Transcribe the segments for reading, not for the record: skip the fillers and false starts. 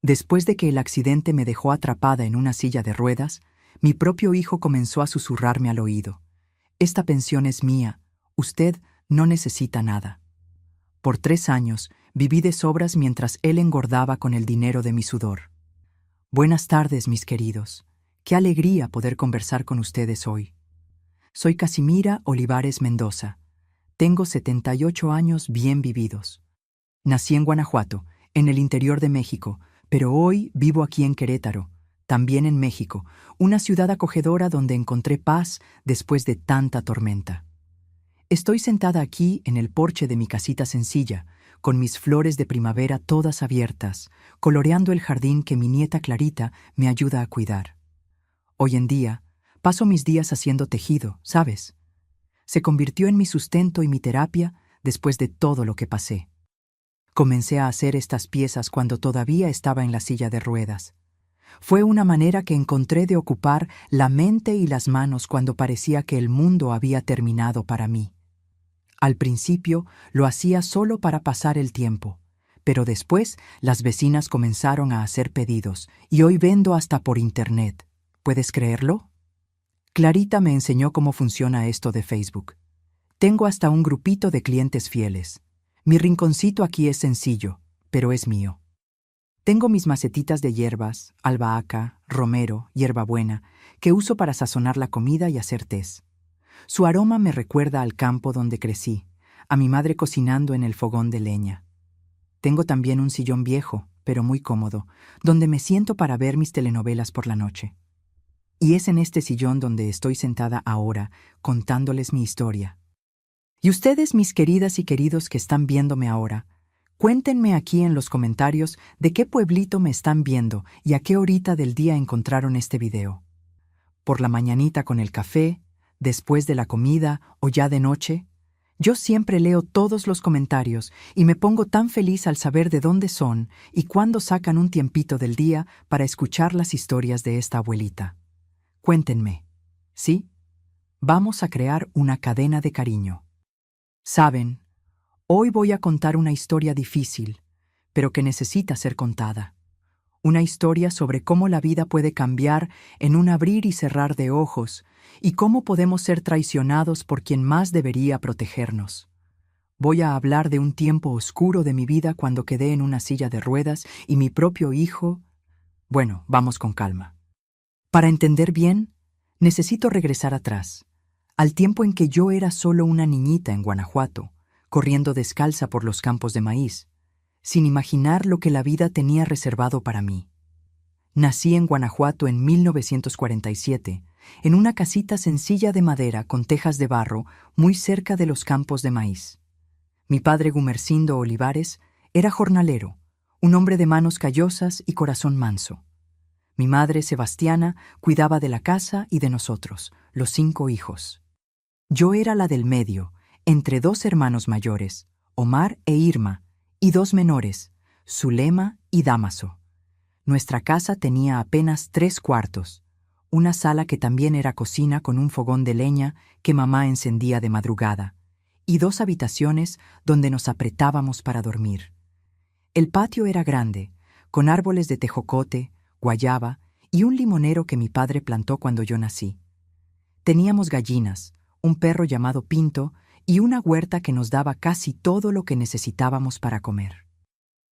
Después de que el accidente me dejó atrapada en una silla de ruedas, mi propio hijo comenzó a susurrarme al oído. Esta pensión es mía, usted no necesita nada. Por 3 años viví de sobras mientras él engordaba con el dinero de mi sudor. Buenas tardes, mis queridos. Qué alegría poder conversar con ustedes hoy. Soy Casimira Olivares Mendoza. Tengo 78 años bien vividos. Nací en Guanajuato, en el interior de México, pero hoy vivo aquí en Querétaro, también en México, una ciudad acogedora donde encontré paz después de tanta tormenta. Estoy sentada aquí en el porche de mi casita sencilla, con mis flores de primavera todas abiertas, coloreando el jardín que mi nieta Clarita me ayuda a cuidar. Hoy en día, paso mis días haciendo tejido, ¿sabes? Se convirtió en mi sustento y mi terapia después de todo lo que pasé. Comencé a hacer estas piezas cuando todavía estaba en la silla de ruedas. Fue una manera que encontré de ocupar la mente y las manos cuando parecía que el mundo había terminado para mí. Al principio lo hacía solo para pasar el tiempo, pero después las vecinas comenzaron a hacer pedidos y hoy vendo hasta por internet. ¿Puedes creerlo? Clarita me enseñó cómo funciona esto de Facebook. Tengo hasta un grupito de clientes fieles. Mi rinconcito aquí es sencillo, pero es mío. Tengo mis macetitas de hierbas, albahaca, romero, hierbabuena, que uso para sazonar la comida y hacer tés. Su aroma me recuerda al campo donde crecí, a mi madre cocinando en el fogón de leña. Tengo también un sillón viejo, pero muy cómodo, donde me siento para ver mis telenovelas por la noche. Y es en este sillón donde estoy sentada ahora, contándoles mi historia. Y ustedes, mis queridas y queridos que están viéndome ahora, cuéntenme aquí en los comentarios de qué pueblito me están viendo y a qué horita del día encontraron este video. ¿Por la mañanita con el café, después de la comida o ya de noche? Yo siempre leo todos los comentarios y me pongo tan feliz al saber de dónde son y cuándo sacan un tiempito del día para escuchar las historias de esta abuelita. Cuéntenme, ¿sí? Vamos a crear una cadena de cariño. Saben, hoy voy a contar una historia difícil, pero que necesita ser contada. Una historia sobre cómo la vida puede cambiar en un abrir y cerrar de ojos y cómo podemos ser traicionados por quien más debería protegernos. Voy a hablar de un tiempo oscuro de mi vida cuando quedé en una silla de ruedas y mi propio hijo... Bueno, vamos con calma. Para entender bien, necesito regresar atrás, al tiempo en que yo era solo una niñita en Guanajuato, corriendo descalza por los campos de maíz, sin imaginar lo que la vida tenía reservado para mí. Nací en Guanajuato en 1947, en una casita sencilla de madera con tejas de barro muy cerca de los campos de maíz. Mi padre Gumersindo Olivares era jornalero, un hombre de manos callosas y corazón manso. Mi madre Sebastiana cuidaba de la casa y de nosotros, los 5 hijos. Yo era la del medio, entre 2 hermanos mayores, Omar e Irma, y 2 menores, Zulema y Dámaso. Nuestra casa tenía apenas 3 cuartos, una sala que también era cocina con un fogón de leña que mamá encendía de madrugada, y 2 habitaciones donde nos apretábamos para dormir. El patio era grande, con árboles de tejocote, guayaba y un limonero que mi padre plantó cuando yo nací. Teníamos gallinas, un perro llamado Pinto y una huerta que nos daba casi todo lo que necesitábamos para comer.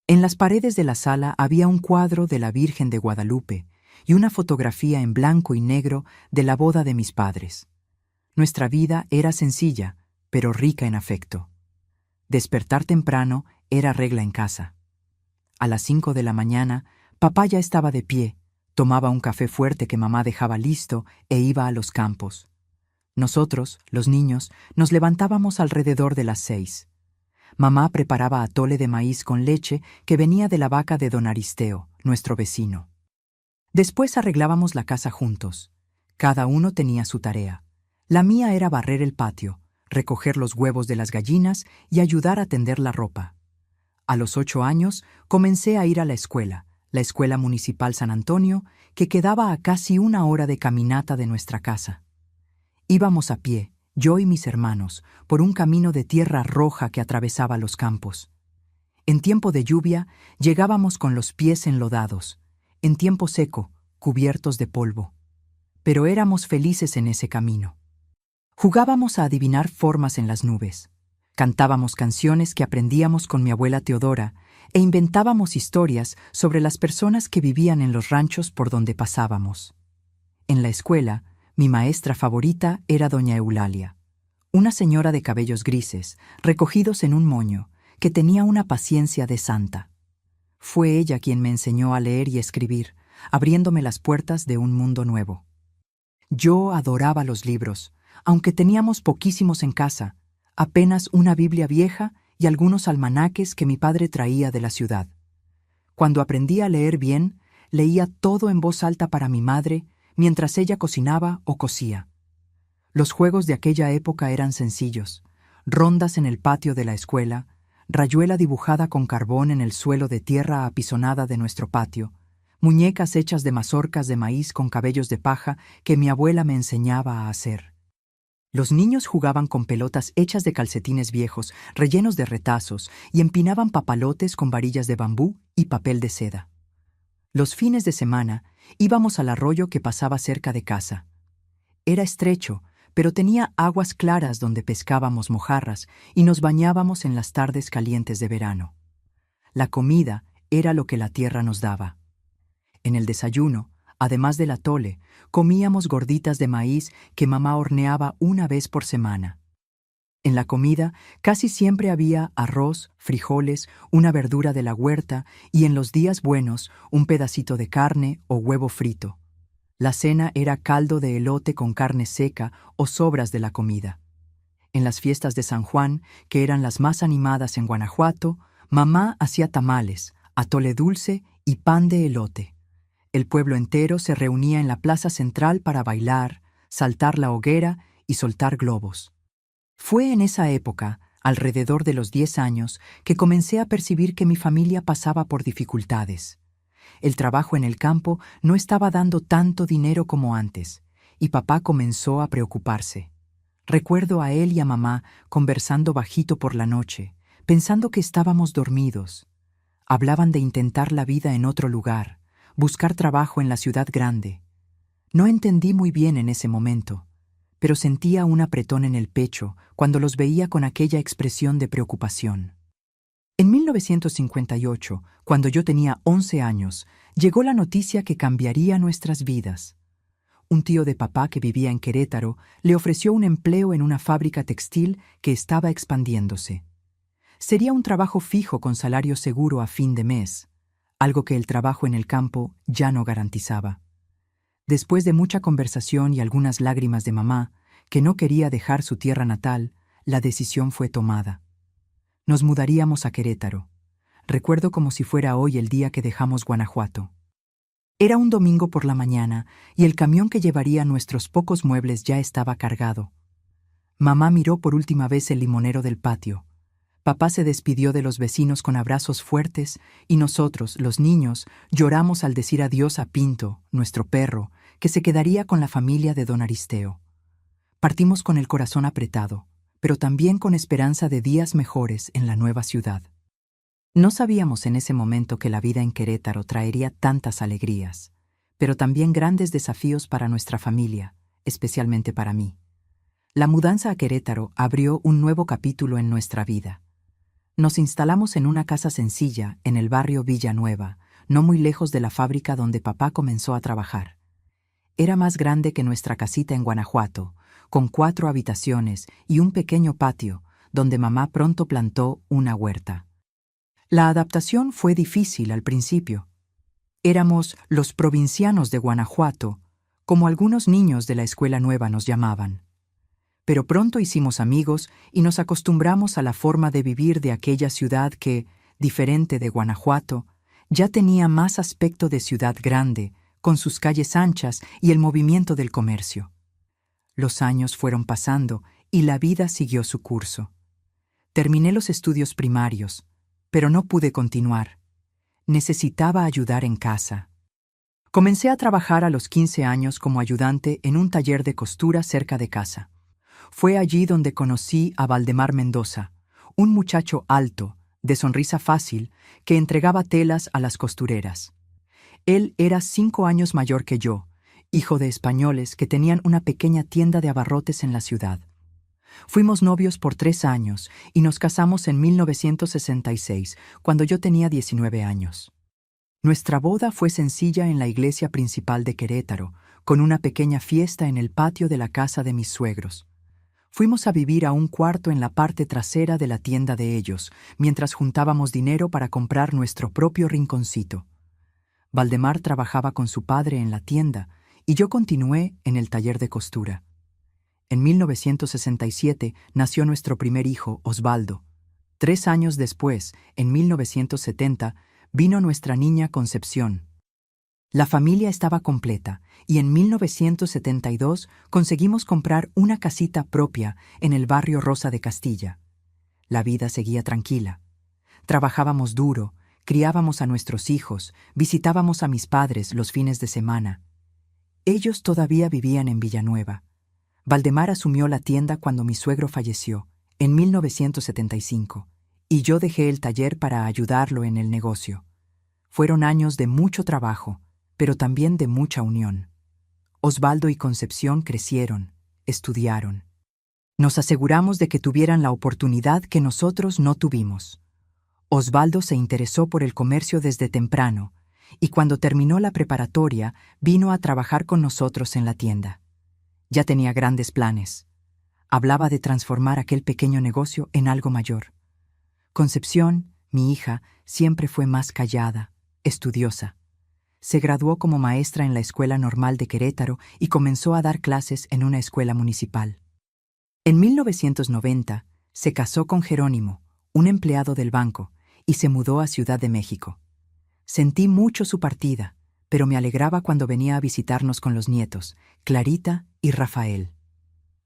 En las paredes de la sala había un cuadro de la Virgen de Guadalupe y una fotografía en blanco y negro de la boda de mis padres. Nuestra vida era sencilla, pero rica en afecto. Despertar temprano era regla en casa. A las 5 de la mañana, papá ya estaba de pie, tomaba un café fuerte que mamá dejaba listo e iba a los campos. Nosotros, los niños, nos levantábamos alrededor de las 6. Mamá preparaba atole de maíz con leche que venía de la vaca de don Aristeo, nuestro vecino. Después arreglábamos la casa juntos. Cada uno tenía su tarea. La mía era barrer el patio, recoger los huevos de las gallinas y ayudar a tender la ropa. A los 8 años comencé a ir a la Escuela Municipal San Antonio, que quedaba a casi 1 hora de caminata de nuestra casa. Íbamos a pie, yo y mis hermanos, por un camino de tierra roja que atravesaba los campos. En tiempo de lluvia, llegábamos con los pies enlodados. En tiempo seco, cubiertos de polvo. Pero éramos felices en ese camino. Jugábamos a adivinar formas en las nubes. Cantábamos canciones que aprendíamos con mi abuela Teodora e inventábamos historias sobre las personas que vivían en los ranchos por donde pasábamos. En la escuela, mi maestra favorita era doña Eulalia, una señora de cabellos grises, recogidos en un moño, que tenía una paciencia de santa. Fue ella quien me enseñó a leer y escribir, abriéndome las puertas de un mundo nuevo. Yo adoraba los libros, aunque teníamos poquísimos en casa, apenas una Biblia vieja y algunos almanaques que mi padre traía de la ciudad. Cuando aprendí a leer bien, leía todo en voz alta para mi madre mientras ella cocinaba o cosía. Los juegos de aquella época eran sencillos: rondas en el patio de la escuela, rayuela dibujada con carbón en el suelo de tierra apisonada de nuestro patio, muñecas hechas de mazorcas de maíz con cabellos de paja que mi abuela me enseñaba a hacer. Los niños jugaban con pelotas hechas de calcetines viejos, rellenos de retazos, y empinaban papalotes con varillas de bambú y papel de seda. Los fines de semana íbamos al arroyo que pasaba cerca de casa. Era estrecho, pero tenía aguas claras donde pescábamos mojarras y nos bañábamos en las tardes calientes de verano. La comida era lo que la tierra nos daba. En el desayuno, además del atole, comíamos gorditas de maíz que mamá horneaba una vez por semana. En la comida casi siempre había arroz, frijoles, una verdura de la huerta y, en los días buenos, un pedacito de carne o huevo frito. La cena era caldo de elote con carne seca o sobras de la comida. En las fiestas de San Juan, que eran las más animadas en Guanajuato, mamá hacía tamales, atole dulce y pan de elote. El pueblo entero se reunía en la plaza central para bailar, saltar la hoguera y soltar globos. Fue en esa época, alrededor de los 10 años, que comencé a percibir que mi familia pasaba por dificultades. El trabajo en el campo no estaba dando tanto dinero como antes, y papá comenzó a preocuparse. Recuerdo a él y a mamá conversando bajito por la noche, pensando que estábamos dormidos. Hablaban de intentar la vida en otro lugar, buscar trabajo en la ciudad grande. No entendí muy bien en ese momento, pero sentía un apretón en el pecho cuando los veía con aquella expresión de preocupación. En 1958, cuando yo tenía 11 años, llegó la noticia que cambiaría nuestras vidas. Un tío de papá que vivía en Querétaro le ofreció un empleo en una fábrica textil que estaba expandiéndose. Sería un trabajo fijo con salario seguro a fin de mes, algo que el trabajo en el campo ya no garantizaba. Después de mucha conversación y algunas lágrimas de mamá, que no quería dejar su tierra natal, la decisión fue tomada. Nos mudaríamos a Querétaro. Recuerdo como si fuera hoy el día que dejamos Guanajuato. Era un domingo por la mañana y el camión que llevaría nuestros pocos muebles ya estaba cargado. Mamá miró por última vez el limonero del patio. Papá se despidió de los vecinos con abrazos fuertes y nosotros, los niños, lloramos al decir adiós a Pinto, nuestro perro, que se quedaría con la familia de don Aristeo. Partimos con el corazón apretado, pero también con esperanza de días mejores en la nueva ciudad. No sabíamos en ese momento que la vida en Querétaro traería tantas alegrías, pero también grandes desafíos para nuestra familia, especialmente para mí. La mudanza a Querétaro abrió un nuevo capítulo en nuestra vida. Nos instalamos en una casa sencilla en el barrio Villanueva, no muy lejos de la fábrica donde papá comenzó a trabajar. Era más grande que nuestra casita en Guanajuato, con 4 habitaciones y un pequeño patio, donde mamá pronto plantó una huerta. La adaptación fue difícil al principio. Éramos los provincianos de Guanajuato, como algunos niños de la escuela nueva nos llamaban. Pero pronto hicimos amigos y nos acostumbramos a la forma de vivir de aquella ciudad que, diferente de Guanajuato, ya tenía más aspecto de ciudad grande, con sus calles anchas y el movimiento del comercio. Los años fueron pasando y la vida siguió su curso. Terminé los estudios primarios, pero no pude continuar. Necesitaba ayudar en casa. Comencé a trabajar a los 15 años como ayudante en un taller de costura cerca de casa. Fue allí donde conocí a Valdemar Mendoza, un muchacho alto, de sonrisa fácil, que entregaba telas a las costureras. Él era 5 años mayor que yo, hijo de españoles que tenían una pequeña tienda de abarrotes en la ciudad. Fuimos novios por 3 años y nos casamos en 1966, cuando yo tenía 19 años. Nuestra boda fue sencilla en la iglesia principal de Querétaro, con una pequeña fiesta en el patio de la casa de mis suegros. Fuimos a vivir a un cuarto en la parte trasera de la tienda de ellos, mientras juntábamos dinero para comprar nuestro propio rinconcito. Valdemar trabajaba con su padre en la tienda y yo continué en el taller de costura. En 1967 nació nuestro primer hijo, Osvaldo. 3 años después, en 1970, vino nuestra niña Concepción. La familia estaba completa y en 1972 conseguimos comprar una casita propia en el barrio Rosa de Castilla. La vida seguía tranquila. Trabajábamos duro, criábamos a nuestros hijos, visitábamos a mis padres los fines de semana. Ellos todavía vivían en Villanueva. Valdemar asumió la tienda cuando mi suegro falleció, en 1975, y yo dejé el taller para ayudarlo en el negocio. Fueron años de mucho trabajo, pero también de mucha unión. Osvaldo y Concepción crecieron, estudiaron. Nos aseguramos de que tuvieran la oportunidad que nosotros no tuvimos. Osvaldo se interesó por el comercio desde temprano, y cuando terminó la preparatoria, vino a trabajar con nosotros en la tienda. Ya tenía grandes planes. Hablaba de transformar aquel pequeño negocio en algo mayor. Concepción, mi hija, siempre fue más callada, estudiosa. Se graduó como maestra en la Escuela Normal de Querétaro y comenzó a dar clases en una escuela municipal. En 1990, se casó con Jerónimo, un empleado del banco, y se mudó a Ciudad de México. Sentí mucho su partida, pero me alegraba cuando venía a visitarnos con los nietos, Clarita y Rafael.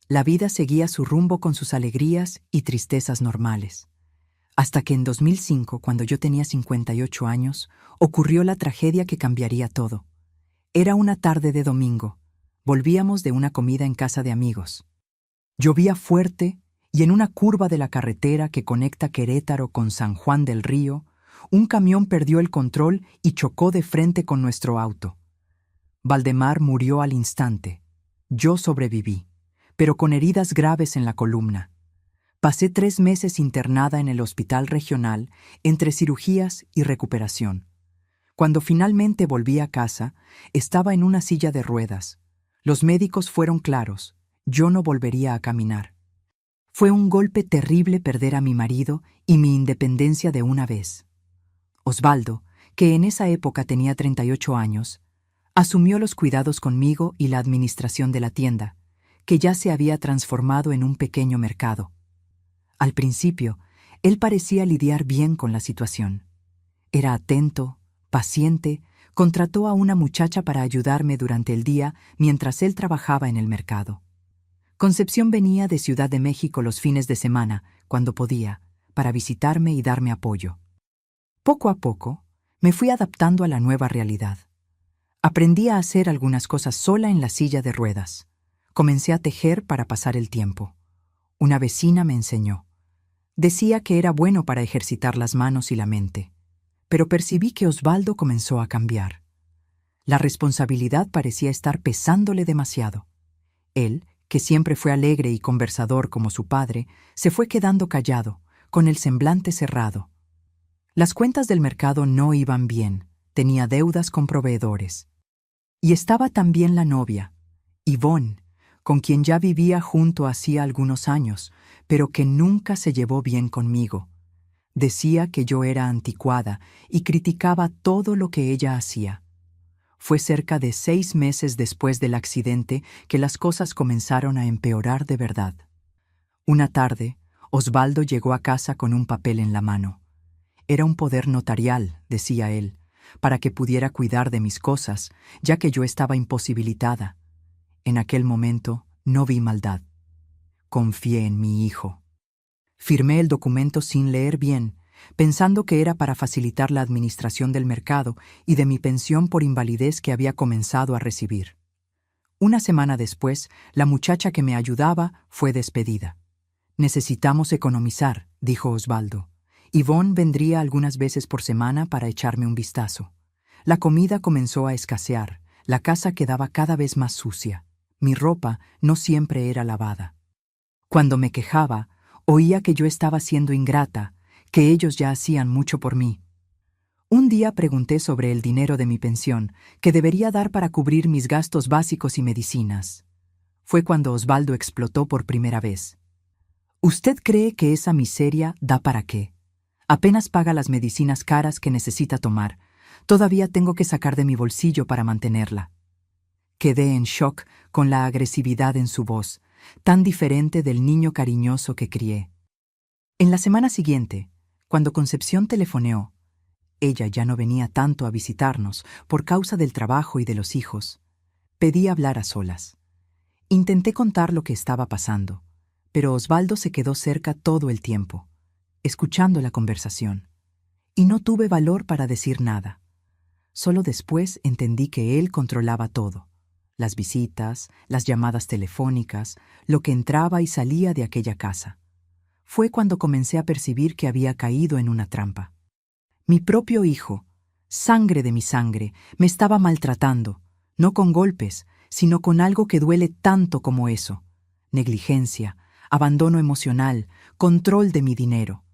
La vida seguía su rumbo con sus alegrías y tristezas normales. Hasta que en 2005, cuando yo tenía 58 años, ocurrió la tragedia que cambiaría todo. Era una tarde de domingo. Volvíamos de una comida en casa de amigos. Llovía fuerte y en una curva de la carretera que conecta Querétaro con San Juan del Río, un camión perdió el control y chocó de frente con nuestro auto. Valdemar murió al instante. Yo sobreviví, pero con heridas graves en la columna. Pasé 3 meses internada en el hospital regional entre cirugías y recuperación. Cuando finalmente volví a casa, estaba en una silla de ruedas. Los médicos fueron claros: yo no volvería a caminar. Fue un golpe terrible perder a mi marido y mi independencia de una vez. Osvaldo, que en esa época tenía 38 años, asumió los cuidados conmigo y la administración de la tienda, que ya se había transformado en un pequeño mercado. Al principio, él parecía lidiar bien con la situación. Era atento, paciente, contrató a una muchacha para ayudarme durante el día mientras él trabajaba en el mercado. Concepción venía de Ciudad de México los fines de semana, cuando podía, para visitarme y darme apoyo. Poco a poco, me fui adaptando a la nueva realidad. Aprendí a hacer algunas cosas sola en la silla de ruedas. Comencé a tejer para pasar el tiempo. Una vecina me enseñó. Decía que era bueno para ejercitar las manos y la mente, pero percibí que Osvaldo comenzó a cambiar. La responsabilidad parecía estar pesándole demasiado. Él, que siempre fue alegre y conversador como su padre, se fue quedando callado, con el semblante cerrado. Las cuentas del mercado no iban bien, tenía deudas con proveedores. Y estaba también la novia, Ivonne, con quien ya vivía junto hacía algunos años, pero que nunca se llevó bien conmigo. Decía que yo era anticuada y criticaba todo lo que ella hacía. Fue cerca de 6 meses después del accidente que las cosas comenzaron a empeorar de verdad. Una tarde, Osvaldo llegó a casa con un papel en la mano. Era un poder notarial, decía él, para que pudiera cuidar de mis cosas, ya que yo estaba imposibilitada. En aquel momento no vi maldad. Confié en mi hijo. Firmé el documento sin leer bien, pensando que era para facilitar la administración del mercado y de mi pensión por invalidez que había comenzado a recibir. Una semana después, la muchacha que me ayudaba fue despedida. «Necesitamos economizar», dijo Osvaldo, Yvonne vendría algunas veces por semana para echarme un vistazo. La comida comenzó a escasear, la casa quedaba cada vez más sucia. Mi ropa no siempre era lavada. Cuando me quejaba, oía que yo estaba siendo ingrata, que ellos ya hacían mucho por mí. Un día pregunté sobre el dinero de mi pensión, que debería dar para cubrir mis gastos básicos y medicinas. Fue cuando Osvaldo explotó por primera vez. ¿Usted cree que esa miseria da para qué? Apenas paga las medicinas caras que necesita tomar. Todavía tengo que sacar de mi bolsillo para mantenerla. Quedé en shock con la agresividad en su voz, tan diferente del niño cariñoso que crié. En la semana siguiente, cuando Concepción telefoneó, ella ya no venía tanto a visitarnos por causa del trabajo y de los hijos. Pedí hablar a solas. Intenté contar lo que estaba pasando, pero Osvaldo se quedó cerca todo el tiempo, escuchando la conversación, y no tuve valor para decir nada. Solo después entendí que él controlaba todo: las visitas, las llamadas telefónicas, lo que entraba y salía de aquella casa. Fue cuando comencé a percibir que había caído en una trampa. Mi propio hijo, sangre de mi sangre, me estaba maltratando, no con golpes, sino con algo que duele tanto como eso: negligencia, abandono emocional, control de mi dinero.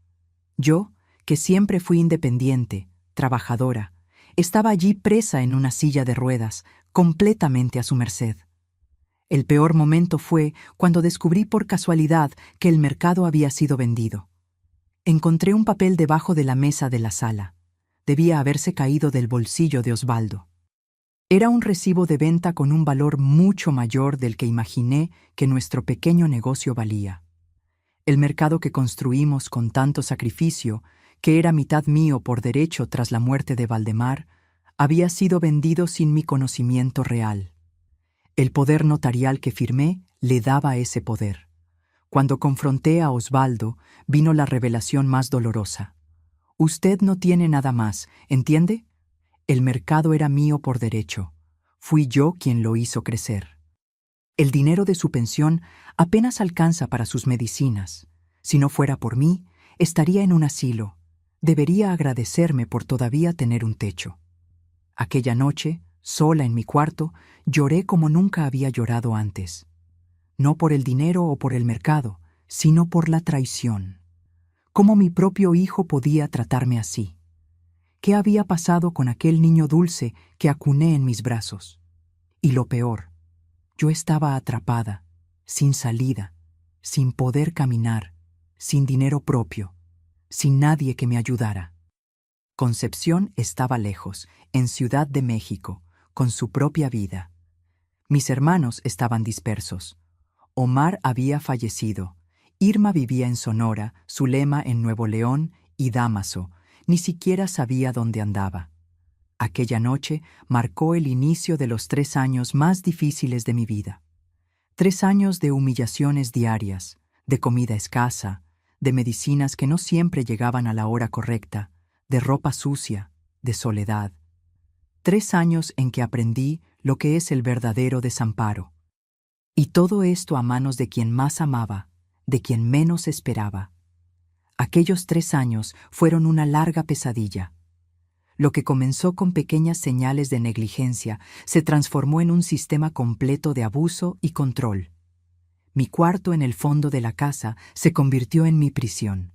Yo, que siempre fui independiente, trabajadora, estaba allí presa en una silla de ruedas, completamente a su merced. El peor momento fue cuando descubrí por casualidad que el mercado había sido vendido. Encontré un papel debajo de la mesa de la sala. Debía haberse caído del bolsillo de Osvaldo. Era un recibo de venta con un valor mucho mayor del que imaginé que nuestro pequeño negocio valía. El mercado que construimos con tanto sacrificio, que era mitad mío por derecho tras la muerte de Valdemar, había sido vendido sin mi conocimiento real. El poder notarial que firmé le daba ese poder. Cuando confronté a Osvaldo, vino la revelación más dolorosa. Usted no tiene nada más, ¿entiende? El mercado era mío por derecho. Fui yo quien lo hizo crecer. El dinero de su pensión apenas alcanza para sus medicinas. Si no fuera por mí, estaría en un asilo. Debería agradecerme por todavía tener un techo. Aquella noche, sola en mi cuarto, lloré como nunca había llorado antes. No por el dinero o por el mercado, sino por la traición. ¿Cómo mi propio hijo podía tratarme así? ¿Qué había pasado con aquel niño dulce que acuné en mis brazos? Y lo peor, yo estaba atrapada, sin salida, sin poder caminar, sin dinero propio, sin nadie que me ayudara. Concepción estaba lejos, en Ciudad de México, con su propia vida. Mis hermanos estaban dispersos. Omar había fallecido, Irma vivía en Sonora, Zulema en Nuevo León y Dámaso ni siquiera sabía dónde andaba. Aquella noche marcó el inicio de los 3 años más difíciles de mi vida. 3 años de humillaciones diarias, de comida escasa, de medicinas que no siempre llegaban a la hora correcta, de ropa sucia, de soledad. 3 años en que aprendí lo que es el verdadero desamparo. Y todo esto a manos de quien más amaba, de quien menos esperaba. Aquellos 3 años fueron una larga pesadilla. Lo que comenzó con pequeñas señales de negligencia se transformó en un sistema completo de abuso y control. Mi cuarto en el fondo de la casa se convirtió en mi prisión.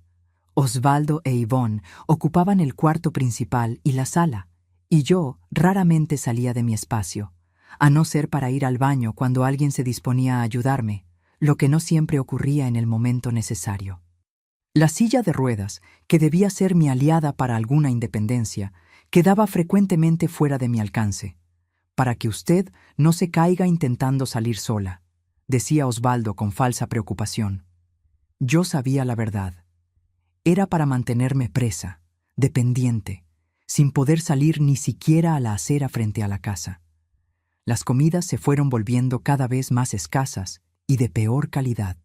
Osvaldo e Yvonne ocupaban el cuarto principal y la sala, y yo raramente salía de mi espacio, a no ser para ir al baño cuando alguien se disponía a ayudarme, lo que no siempre ocurría en el momento necesario. La silla de ruedas, que debía ser mi aliada para alguna independencia, quedaba frecuentemente fuera de mi alcance. Para que usted no se caiga intentando salir sola, decía Osvaldo con falsa preocupación. Yo sabía la verdad. Era para mantenerme presa, dependiente, sin poder salir ni siquiera a la acera frente a la casa. Las comidas se fueron volviendo cada vez más escasas y de peor calidad.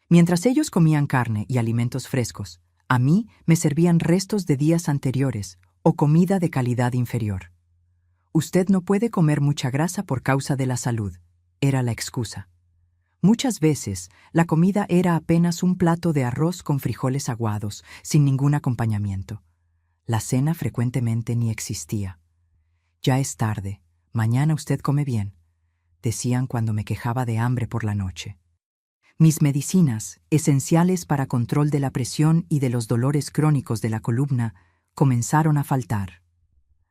Mientras ellos comían carne y alimentos frescos, a mí me servían restos de días anteriores o comida de calidad inferior. Usted no puede comer mucha grasa por causa de la salud, era la excusa. Muchas veces, la comida era apenas un plato de arroz con frijoles aguados, sin ningún acompañamiento. La cena frecuentemente ni existía. «Ya es tarde, mañana usted come bien», decían cuando me quejaba de hambre por la noche. Mis medicinas, esenciales para control de la presión y de los dolores crónicos de la columna, comenzaron a faltar.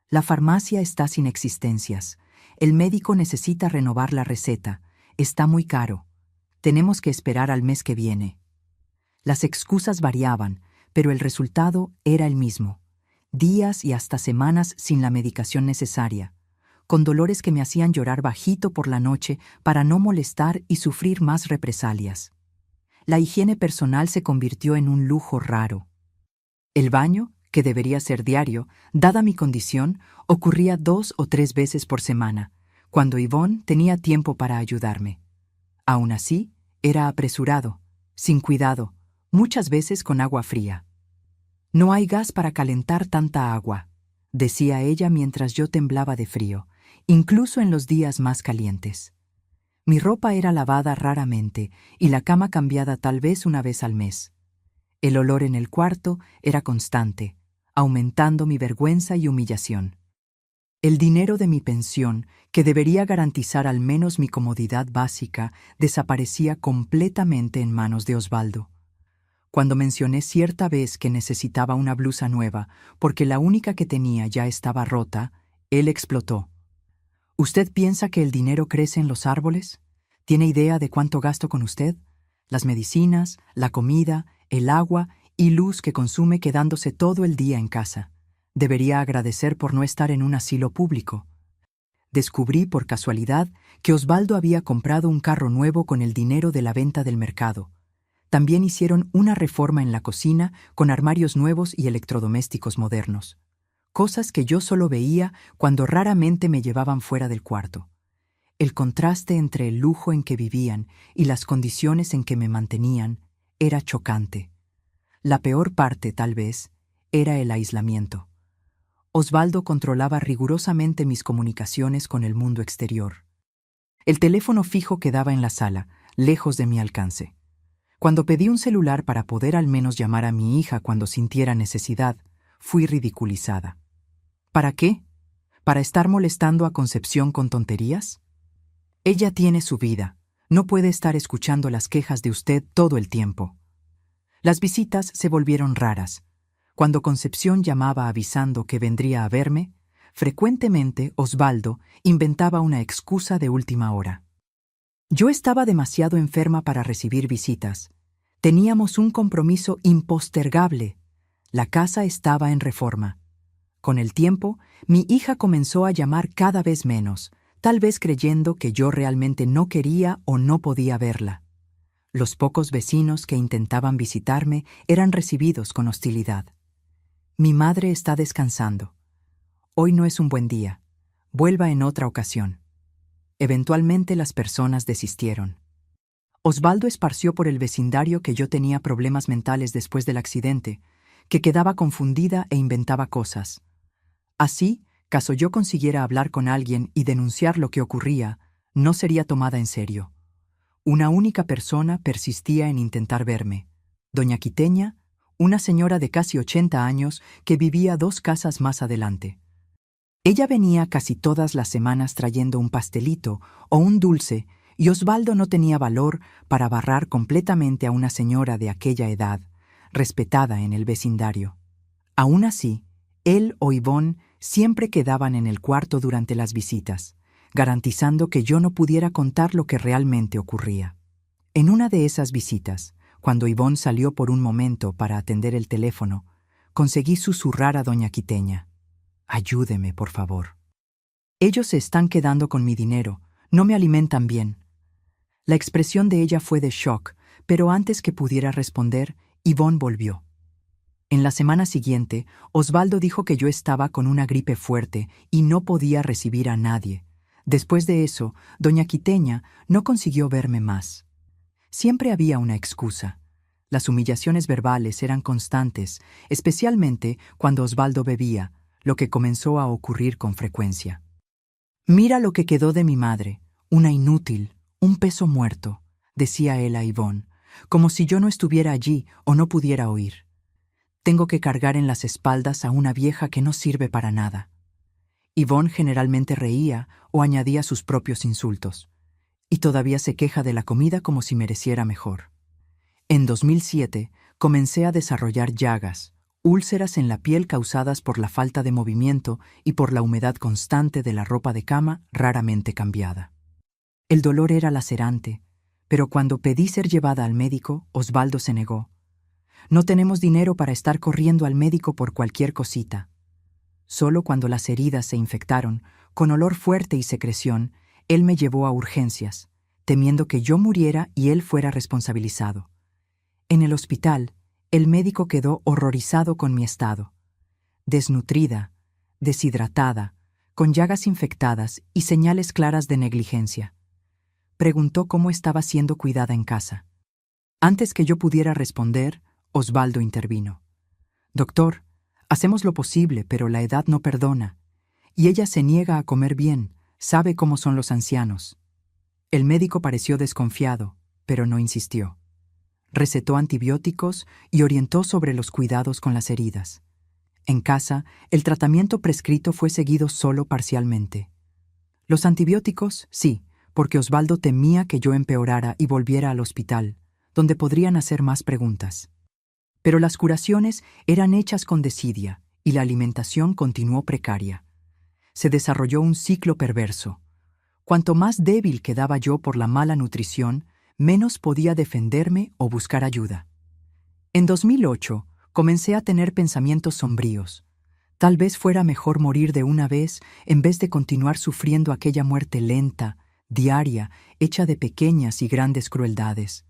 La farmacia está sin existencias. El médico necesita renovar la receta. Está muy caro. Tenemos que esperar al mes que viene. Las excusas variaban, pero el resultado era el mismo. Días y hasta semanas sin la medicación necesaria, con dolores que me hacían llorar bajito por la noche para no molestar y sufrir más represalias. La higiene personal se convirtió en un lujo raro. El baño, que debería ser diario, dada mi condición, ocurría 2 o 3 veces por semana, cuando Yvonne tenía tiempo para ayudarme. Aún así, era apresurado, sin cuidado, muchas veces con agua fría. «No hay gas para calentar tanta agua», decía ella mientras yo temblaba de frío, incluso en los días más calientes. Mi ropa era lavada raramente y la cama cambiada tal vez una vez al mes. El olor en el cuarto era constante, aumentando mi vergüenza y humillación. El dinero de mi pensión, que debería garantizar al menos mi comodidad básica, desaparecía completamente en manos de Osvaldo. Cuando mencioné cierta vez que necesitaba una blusa nueva, porque la única que tenía ya estaba rota, él explotó. «¿Usted piensa que el dinero crece en los árboles? ¿Tiene idea de cuánto gasto con usted? Las medicinas, la comida, el agua y luz que consume quedándose todo el día en casa. Debería agradecer por no estar en un asilo público». Descubrí por casualidad que Osvaldo había comprado un carro nuevo con el dinero de la venta del mercado. También hicieron una reforma en la cocina con armarios nuevos y electrodomésticos modernos. Cosas que yo solo veía cuando raramente me llevaban fuera del cuarto. El contraste entre el lujo en que vivían y las condiciones en que me mantenían era chocante. La peor parte, tal vez, era el aislamiento. Osvaldo controlaba rigurosamente mis comunicaciones con el mundo exterior. El teléfono fijo quedaba en la sala, lejos de mi alcance. Cuando pedí un celular para poder al menos llamar a mi hija cuando sintiera necesidad, fui ridiculizada. ¿Para qué? ¿Para estar molestando a Concepción con tonterías? Ella tiene su vida. No puede estar escuchando las quejas de usted todo el tiempo. Las visitas se volvieron raras. Cuando Concepción llamaba avisando que vendría a verme, frecuentemente Osvaldo inventaba una excusa de última hora. Yo estaba demasiado enferma para recibir visitas. Teníamos un compromiso impostergable. La casa estaba en reforma. Con el tiempo, mi hija comenzó a llamar cada vez menos, tal vez creyendo que yo realmente no quería o no podía verla. Los pocos vecinos que intentaban visitarme eran recibidos con hostilidad. «Mi madre está descansando. Hoy no es un buen día. Vuelva en otra ocasión». Eventualmente las personas desistieron. Osvaldo esparció por el vecindario que yo tenía problemas mentales después del accidente, que quedaba confundida e inventaba cosas. Así, caso yo consiguiera hablar con alguien y denunciar lo que ocurría, no sería tomada en serio. Una única persona persistía en intentar verme: doña Quiteña, una señora de casi 80 años que vivía 2 casas más adelante. Ella venía casi todas las semanas trayendo un pastelito o un dulce, y Osvaldo no tenía valor para barrar completamente a una señora de aquella edad, respetada en el vecindario. Aún así, él o Yvonne siempre quedaban en el cuarto durante las visitas, garantizando que yo no pudiera contar lo que realmente ocurría. En una de esas visitas, cuando Yvonne salió por un momento para atender el teléfono, conseguí susurrar a doña Quiteña: «Ayúdeme, por favor. Ellos se están quedando con mi dinero, no me alimentan bien». La expresión de ella fue de shock, pero antes que pudiera responder, Yvonne volvió. En la semana siguiente, Osvaldo dijo que yo estaba con una gripe fuerte y no podía recibir a nadie. Después de eso, doña Quiteña no consiguió verme más. Siempre había una excusa. Las humillaciones verbales eran constantes, especialmente cuando Osvaldo bebía, lo que comenzó a ocurrir con frecuencia. «Mira lo que quedó de mi madre, una inútil, un peso muerto. decía él a Yvonne, como si yo no estuviera allí o no pudiera oír. Tengo que cargar en las espaldas a una vieja que no sirve para nada. Yvonne generalmente reía o añadía sus propios insultos, y todavía se queja de la comida como si mereciera mejor. En 2007 comencé a desarrollar llagas, úlceras en la piel causadas por la falta de movimiento y por la humedad constante de la ropa de cama raramente cambiada. El dolor era lacerante, pero cuando pedí ser llevada al médico, Osvaldo se negó. No tenemos dinero para estar corriendo al médico por cualquier cosita. Solo cuando las heridas se infectaron, con olor fuerte y secreción, él me llevó a urgencias, temiendo que yo muriera y él fuera responsabilizado. En el hospital, el médico quedó horrorizado con mi estado. Desnutrida, deshidratada, con llagas infectadas y señales claras de negligencia. Preguntó cómo estaba siendo cuidada en casa. Antes que yo pudiera responder, Osvaldo intervino. «Doctor, hacemos lo posible, pero la edad no perdona. Y ella se niega a comer bien, sabe cómo son los ancianos». El médico pareció desconfiado, pero no insistió. Recetó antibióticos y orientó sobre los cuidados con las heridas. En casa, el tratamiento prescrito fue seguido solo parcialmente. Los antibióticos, sí, porque Osvaldo temía que yo empeorara y volviera al hospital, donde podrían hacer más preguntas. Pero las curaciones eran hechas con desidia y la alimentación continuó precaria. Se desarrolló un ciclo perverso. Cuanto más débil quedaba yo por la mala nutrición, menos podía defenderme o buscar ayuda. En 2008, comencé a tener pensamientos sombríos. Tal vez fuera mejor morir de una vez en vez de continuar sufriendo aquella muerte lenta, diaria, hecha de pequeñas y grandes crueldades.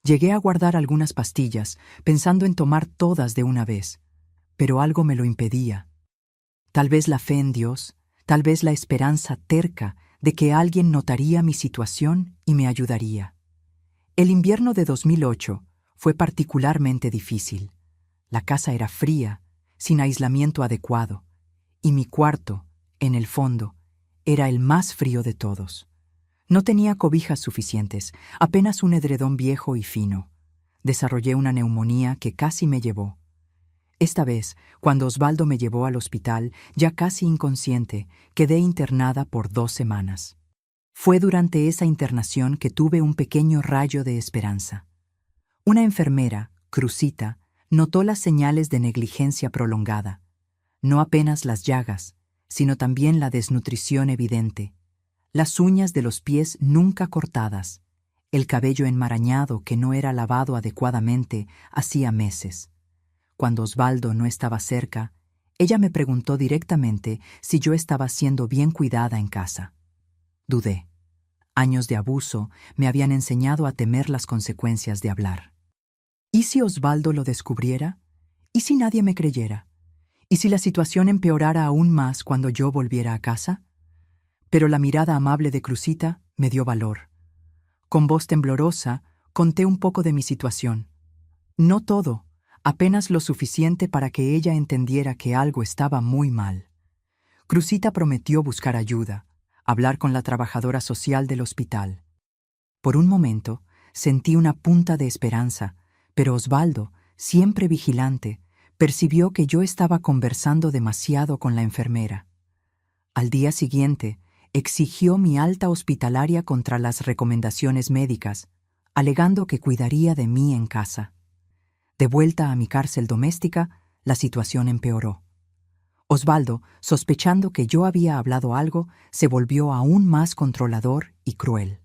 Llegué a guardar algunas pastillas, pensando en tomar todas de una vez, pero algo me lo impedía. Tal vez la fe en Dios, tal vez la esperanza terca de que alguien notaría mi situación y me ayudaría. El invierno de 2008 fue particularmente difícil. La casa era fría, sin aislamiento adecuado, y mi cuarto, en el fondo, era el más frío de todos. No tenía cobijas suficientes, apenas un edredón viejo y fino. Desarrollé una neumonía que casi me llevó. Esta vez, cuando Osvaldo me llevó al hospital, ya casi inconsciente, quedé internada por 2 semanas. Fue durante esa internación que tuve un pequeño rayo de esperanza. Una enfermera, Cruzita, notó las señales de negligencia prolongada. No apenas las llagas, sino también la desnutrición evidente. Las uñas de los pies nunca cortadas, el cabello enmarañado que no era lavado adecuadamente hacía meses. Cuando Osvaldo no estaba cerca, ella me preguntó directamente si yo estaba siendo bien cuidada en casa. Dudé. Años de abuso me habían enseñado a temer las consecuencias de hablar. ¿Y si Osvaldo lo descubriera? ¿Y si nadie me creyera? ¿Y si la situación empeorara aún más cuando yo volviera a casa? Pero la mirada amable de Cruzita me dio valor. Con voz temblorosa, conté un poco de mi situación. No todo, apenas lo suficiente para que ella entendiera que algo estaba muy mal. Cruzita prometió buscar ayuda, hablar con la trabajadora social del hospital. Por un momento, sentí una punta de esperanza, pero Osvaldo, siempre vigilante, percibió que yo estaba conversando demasiado con la enfermera. Al día siguiente, exigió mi alta hospitalaria contra las recomendaciones médicas, alegando que cuidaría de mí en casa. De vuelta a mi cárcel doméstica, la situación empeoró. Osvaldo, sospechando que yo había hablado algo, se volvió aún más controlador y cruel.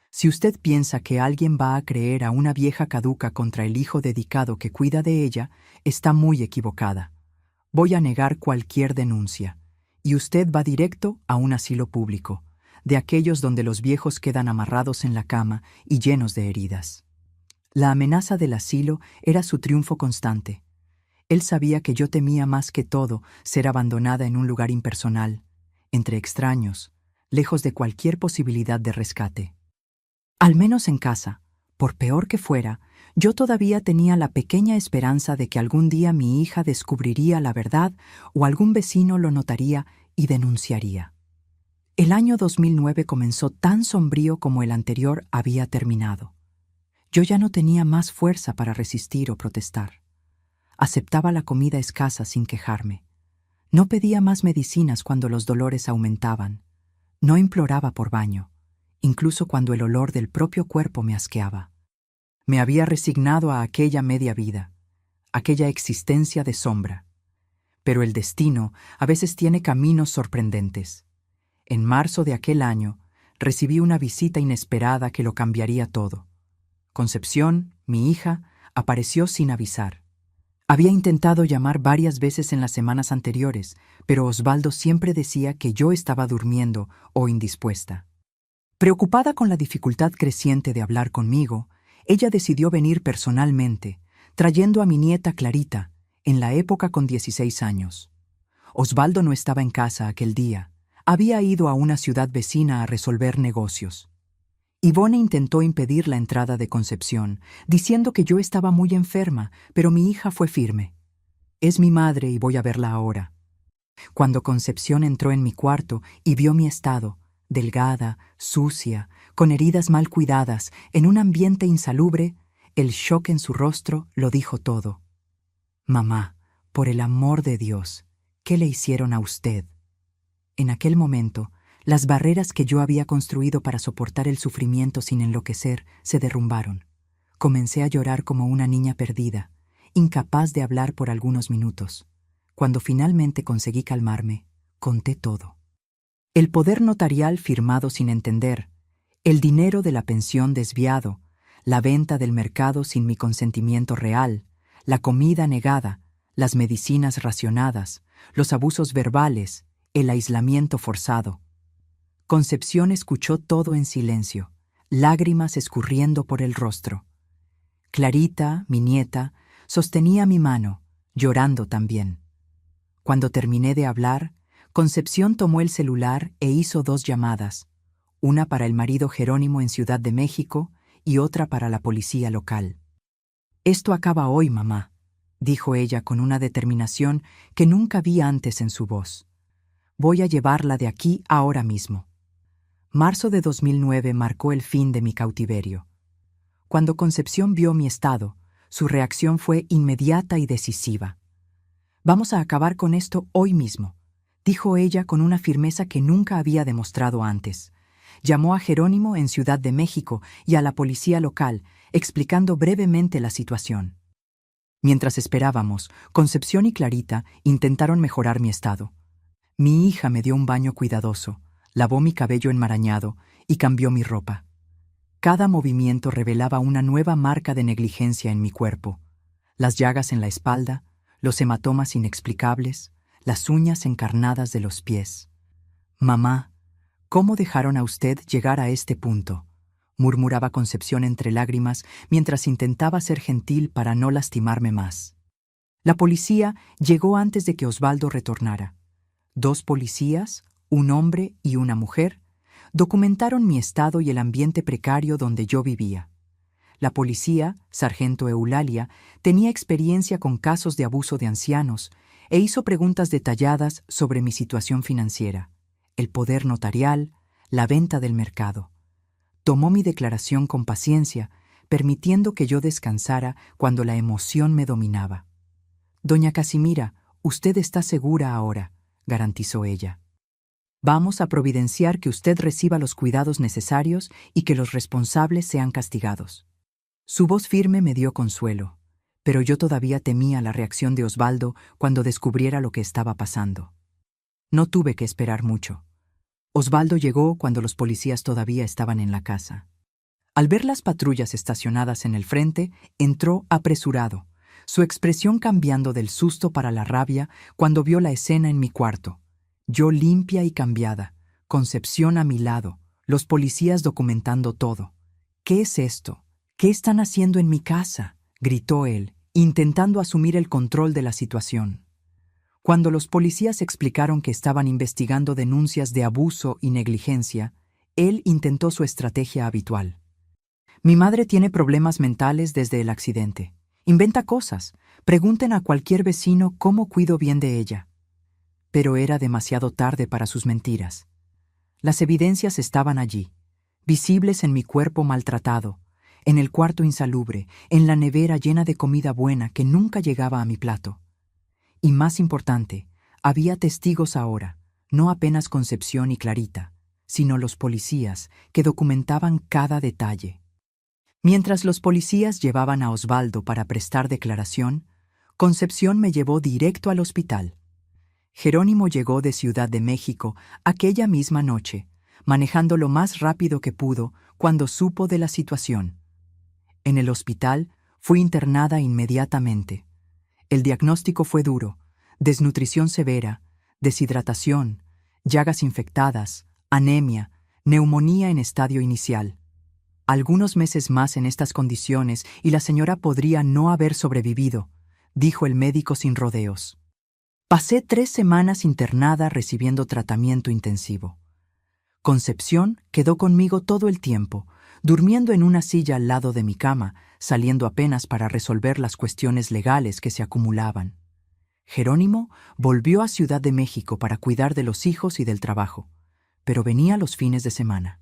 Si usted piensa que alguien va a creer a una vieja caduca contra el hijo dedicado que cuida de ella, está muy equivocada. Voy a negar cualquier denuncia, y usted va directo a un asilo público, de aquellos donde los viejos quedan amarrados en la cama y llenos de heridas. La amenaza del asilo era su triunfo constante. Él sabía que yo temía más que todo ser abandonada en un lugar impersonal, entre extraños, lejos de cualquier posibilidad de rescate. Al menos en casa, por peor que fuera, yo todavía tenía la pequeña esperanza de que algún día mi hija descubriría la verdad o algún vecino lo notaría y denunciaría. El año 2009 comenzó tan sombrío como el anterior había terminado. Yo ya no tenía más fuerza para resistir o protestar. Aceptaba la comida escasa sin quejarme. No pedía más medicinas cuando los dolores aumentaban. No imploraba por baño, incluso cuando el olor del propio cuerpo me asqueaba. Me había resignado a aquella media vida, aquella existencia de sombra. Pero el destino a veces tiene caminos sorprendentes. En marzo de aquel año, recibí una visita inesperada que lo cambiaría todo. Concepción, mi hija, apareció sin avisar. Había intentado llamar varias veces en las semanas anteriores, pero Osvaldo siempre decía que yo estaba durmiendo o indispuesta. Preocupada con la dificultad creciente de hablar conmigo, ella decidió venir personalmente, trayendo a mi nieta Clarita, en la época con 16 años. Osvaldo no estaba en casa aquel día. Había ido a una ciudad vecina a resolver negocios. Ivone intentó impedir la entrada de Concepción, diciendo que yo estaba muy enferma, pero mi hija fue firme. Es mi madre y voy a verla ahora. Cuando Concepción entró en mi cuarto y vio mi estado, delgada, sucia, con heridas mal cuidadas, en un ambiente insalubre, el shock en su rostro lo dijo todo. Mamá, por el amor de Dios, ¿qué le hicieron a usted? En aquel momento, las barreras que yo había construido para soportar el sufrimiento sin enloquecer se derrumbaron. Comencé a llorar como una niña perdida, incapaz de hablar por algunos minutos. Cuando finalmente conseguí calmarme, conté todo. El poder notarial firmado sin entender, el dinero de la pensión desviado, la venta del mercado sin mi consentimiento real, la comida negada, las medicinas racionadas, los abusos verbales, el aislamiento forzado. Concepción escuchó todo en silencio, lágrimas escurriendo por el rostro. Clarita, mi nieta, sostenía mi mano, llorando también. Cuando terminé de hablar, Concepción tomó el celular e hizo 2 llamadas, una para el marido Jerónimo en Ciudad de México y otra para la policía local. «Esto acaba hoy, mamá», dijo ella con una determinación que nunca vi antes en su voz. «Voy a llevarla de aquí ahora mismo». Marzo de 2009 marcó el fin de mi cautiverio. Cuando Concepción vio mi estado, su reacción fue inmediata y decisiva. «Vamos a acabar con esto hoy mismo», dijo ella con una firmeza que nunca había demostrado antes. Llamó a Jerónimo en Ciudad de México y a la policía local, explicando brevemente la situación. Mientras esperábamos, Concepción y Clarita intentaron mejorar mi estado. Mi hija me dio un baño cuidadoso, lavó mi cabello enmarañado y cambió mi ropa. Cada movimiento revelaba una nueva marca de negligencia en mi cuerpo. Las llagas en la espalda, los hematomas inexplicables, las uñas encarnadas de los pies. «Mamá, ¿cómo dejaron a usted llegar a este punto?», murmuraba Concepción entre lágrimas mientras intentaba ser gentil para no lastimarme más. La policía llegó antes de que Osvaldo retornara. 2 policías, un hombre y una mujer, documentaron mi estado y el ambiente precario donde yo vivía. La policía, sargento Eulalia, tenía experiencia con casos de abuso de ancianos e hizo preguntas detalladas sobre mi situación financiera, el poder notarial, la venta del mercado. Tomó mi declaración con paciencia, permitiendo que yo descansara cuando la emoción me dominaba. «Doña Casimira, usted está segura ahora», garantizó ella. «Vamos a providenciar que usted reciba los cuidados necesarios y que los responsables sean castigados». Su voz firme me dio consuelo, pero yo todavía temía la reacción de Osvaldo cuando descubriera lo que estaba pasando. No tuve que esperar mucho. Osvaldo llegó cuando los policías todavía estaban en la casa. Al ver las patrullas estacionadas en el frente, entró apresurado, su expresión cambiando del susto para la rabia cuando vio la escena en mi cuarto. Yo limpia y cambiada, Concepción a mi lado, los policías documentando todo. «¿Qué es esto? ¿Qué están haciendo en mi casa?», gritó él, intentando asumir el control de la situación. Cuando los policías explicaron que estaban investigando denuncias de abuso y negligencia, él intentó su estrategia habitual. «Mi madre tiene problemas mentales desde el accidente. Inventa cosas. Pregunten a cualquier vecino cómo cuido bien de ella». Pero era demasiado tarde para sus mentiras. Las evidencias estaban allí, visibles en mi cuerpo maltratado, en el cuarto insalubre, en la nevera llena de comida buena que nunca llegaba a mi plato. Y más importante, había testigos ahora, no apenas Concepción y Clarita, sino los policías que documentaban cada detalle. Mientras los policías llevaban a Osvaldo para prestar declaración, Concepción me llevó directo al hospital. Jerónimo llegó de Ciudad de México aquella misma noche, manejando lo más rápido que pudo cuando supo de la situación. En el hospital fui internada inmediatamente. El diagnóstico fue duro: desnutrición severa, deshidratación, llagas infectadas, anemia, neumonía en estadio inicial. Algunos meses más en estas condiciones y la señora podría no haber sobrevivido, dijo el médico sin rodeos. Pasé 3 semanas internada recibiendo tratamiento intensivo. Concepción quedó conmigo todo el tiempo, durmiendo en una silla al lado de mi cama, saliendo apenas para resolver las cuestiones legales que se acumulaban. Jerónimo volvió a Ciudad de México para cuidar de los hijos y del trabajo, pero venía los fines de semana.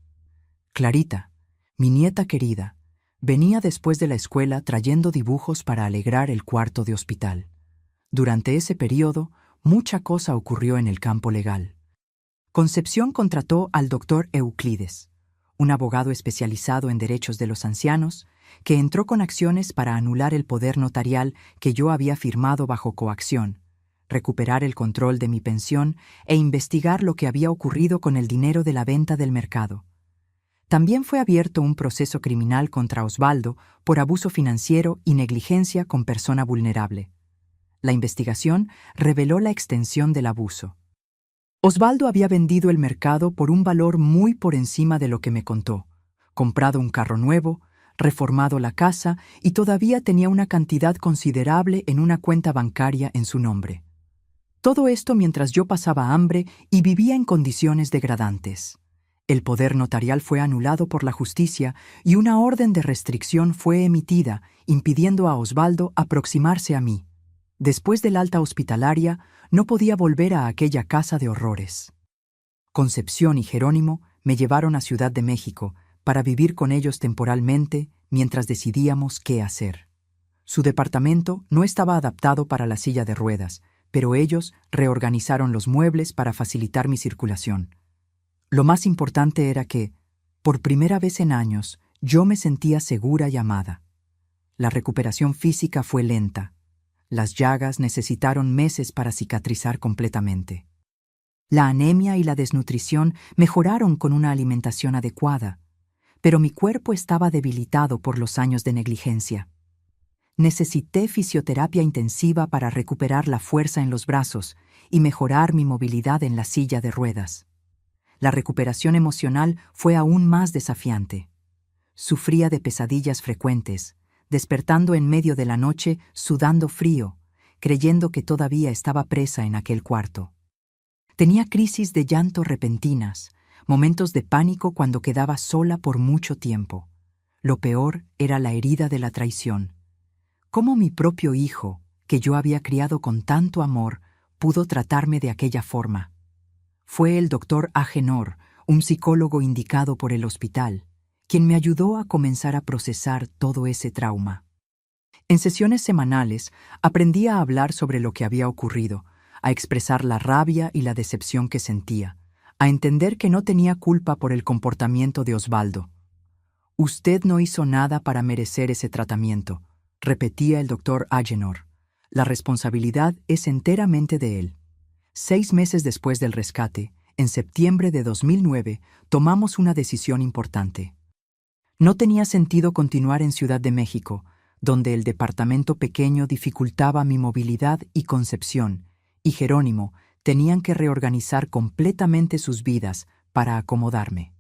Clarita, mi nieta querida, venía después de la escuela trayendo dibujos para alegrar el cuarto de hospital. Durante ese periodo, mucha cosa ocurrió en el campo legal. Concepción contrató al doctor Euclides, un abogado especializado en derechos de los ancianos, que entró con acciones para anular el poder notarial que yo había firmado bajo coacción, recuperar el control de mi pensión e investigar lo que había ocurrido con el dinero de la venta del mercado. También fue abierto un proceso criminal contra Osvaldo por abuso financiero y negligencia con persona vulnerable. La investigación reveló la extensión del abuso. Osvaldo había vendido el mercado por un valor muy por encima de lo que me contó, comprado un carro nuevo, reformado la casa y todavía tenía una cantidad considerable en una cuenta bancaria en su nombre. Todo esto mientras yo pasaba hambre y vivía en condiciones degradantes. El poder notarial fue anulado por la justicia y una orden de restricción fue emitida, impidiendo a Osvaldo aproximarse a mí. Después del alta hospitalaria, no podía volver a aquella casa de horrores. Concepción y Jerónimo me llevaron a Ciudad de México para vivir con ellos temporalmente mientras decidíamos qué hacer. Su departamento no estaba adaptado para la silla de ruedas, pero ellos reorganizaron los muebles para facilitar mi circulación. Lo más importante era que, por primera vez en años, yo me sentía segura y amada. La recuperación física fue lenta. Las llagas necesitaron meses para cicatrizar completamente. La anemia y la desnutrición mejoraron con una alimentación adecuada, pero mi cuerpo estaba debilitado por los años de negligencia. Necesité fisioterapia intensiva para recuperar la fuerza en los brazos y mejorar mi movilidad en la silla de ruedas. La recuperación emocional fue aún más desafiante. Sufría de pesadillas frecuentes, despertando en medio de la noche sudando frío, creyendo que todavía estaba presa en aquel cuarto. Tenía crisis de llanto repentinas, momentos de pánico cuando quedaba sola por mucho tiempo. Lo peor era la herida de la traición. ¿Cómo mi propio hijo, que yo había criado con tanto amor, pudo tratarme de aquella forma? Fue el doctor Agenor, un psicólogo indicado por el hospital, quien me ayudó a comenzar a procesar todo ese trauma. En sesiones semanales aprendí a hablar sobre lo que había ocurrido, a expresar la rabia y la decepción que sentía, a entender que no tenía culpa por el comportamiento de Osvaldo. «Usted no hizo nada para merecer ese tratamiento», repetía el doctor Agenor. «La responsabilidad es enteramente de él». 6 meses después del rescate, en septiembre de 2009, tomamos una decisión importante. No tenía sentido continuar en Ciudad de México, donde el departamento pequeño dificultaba mi movilidad y Concepción, y Jerónimo tenían que reorganizar completamente sus vidas para acomodarme.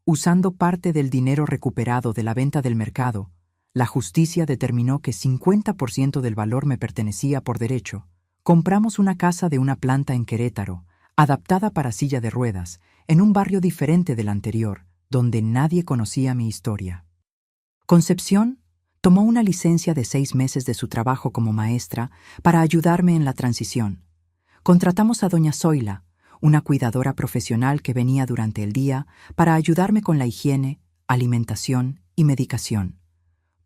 Usando parte del dinero recuperado de la venta del mercado, la justicia determinó que 50% del valor me pertenecía por derecho. Compramos una casa de una planta en Querétaro, adaptada para silla de ruedas, en un barrio diferente del anterior, donde nadie conocía mi historia. Concepción tomó una licencia de 6 meses de su trabajo como maestra para ayudarme en la transición. Contratamos a doña Zoila, una cuidadora profesional que venía durante el día para ayudarme con la higiene, alimentación y medicación.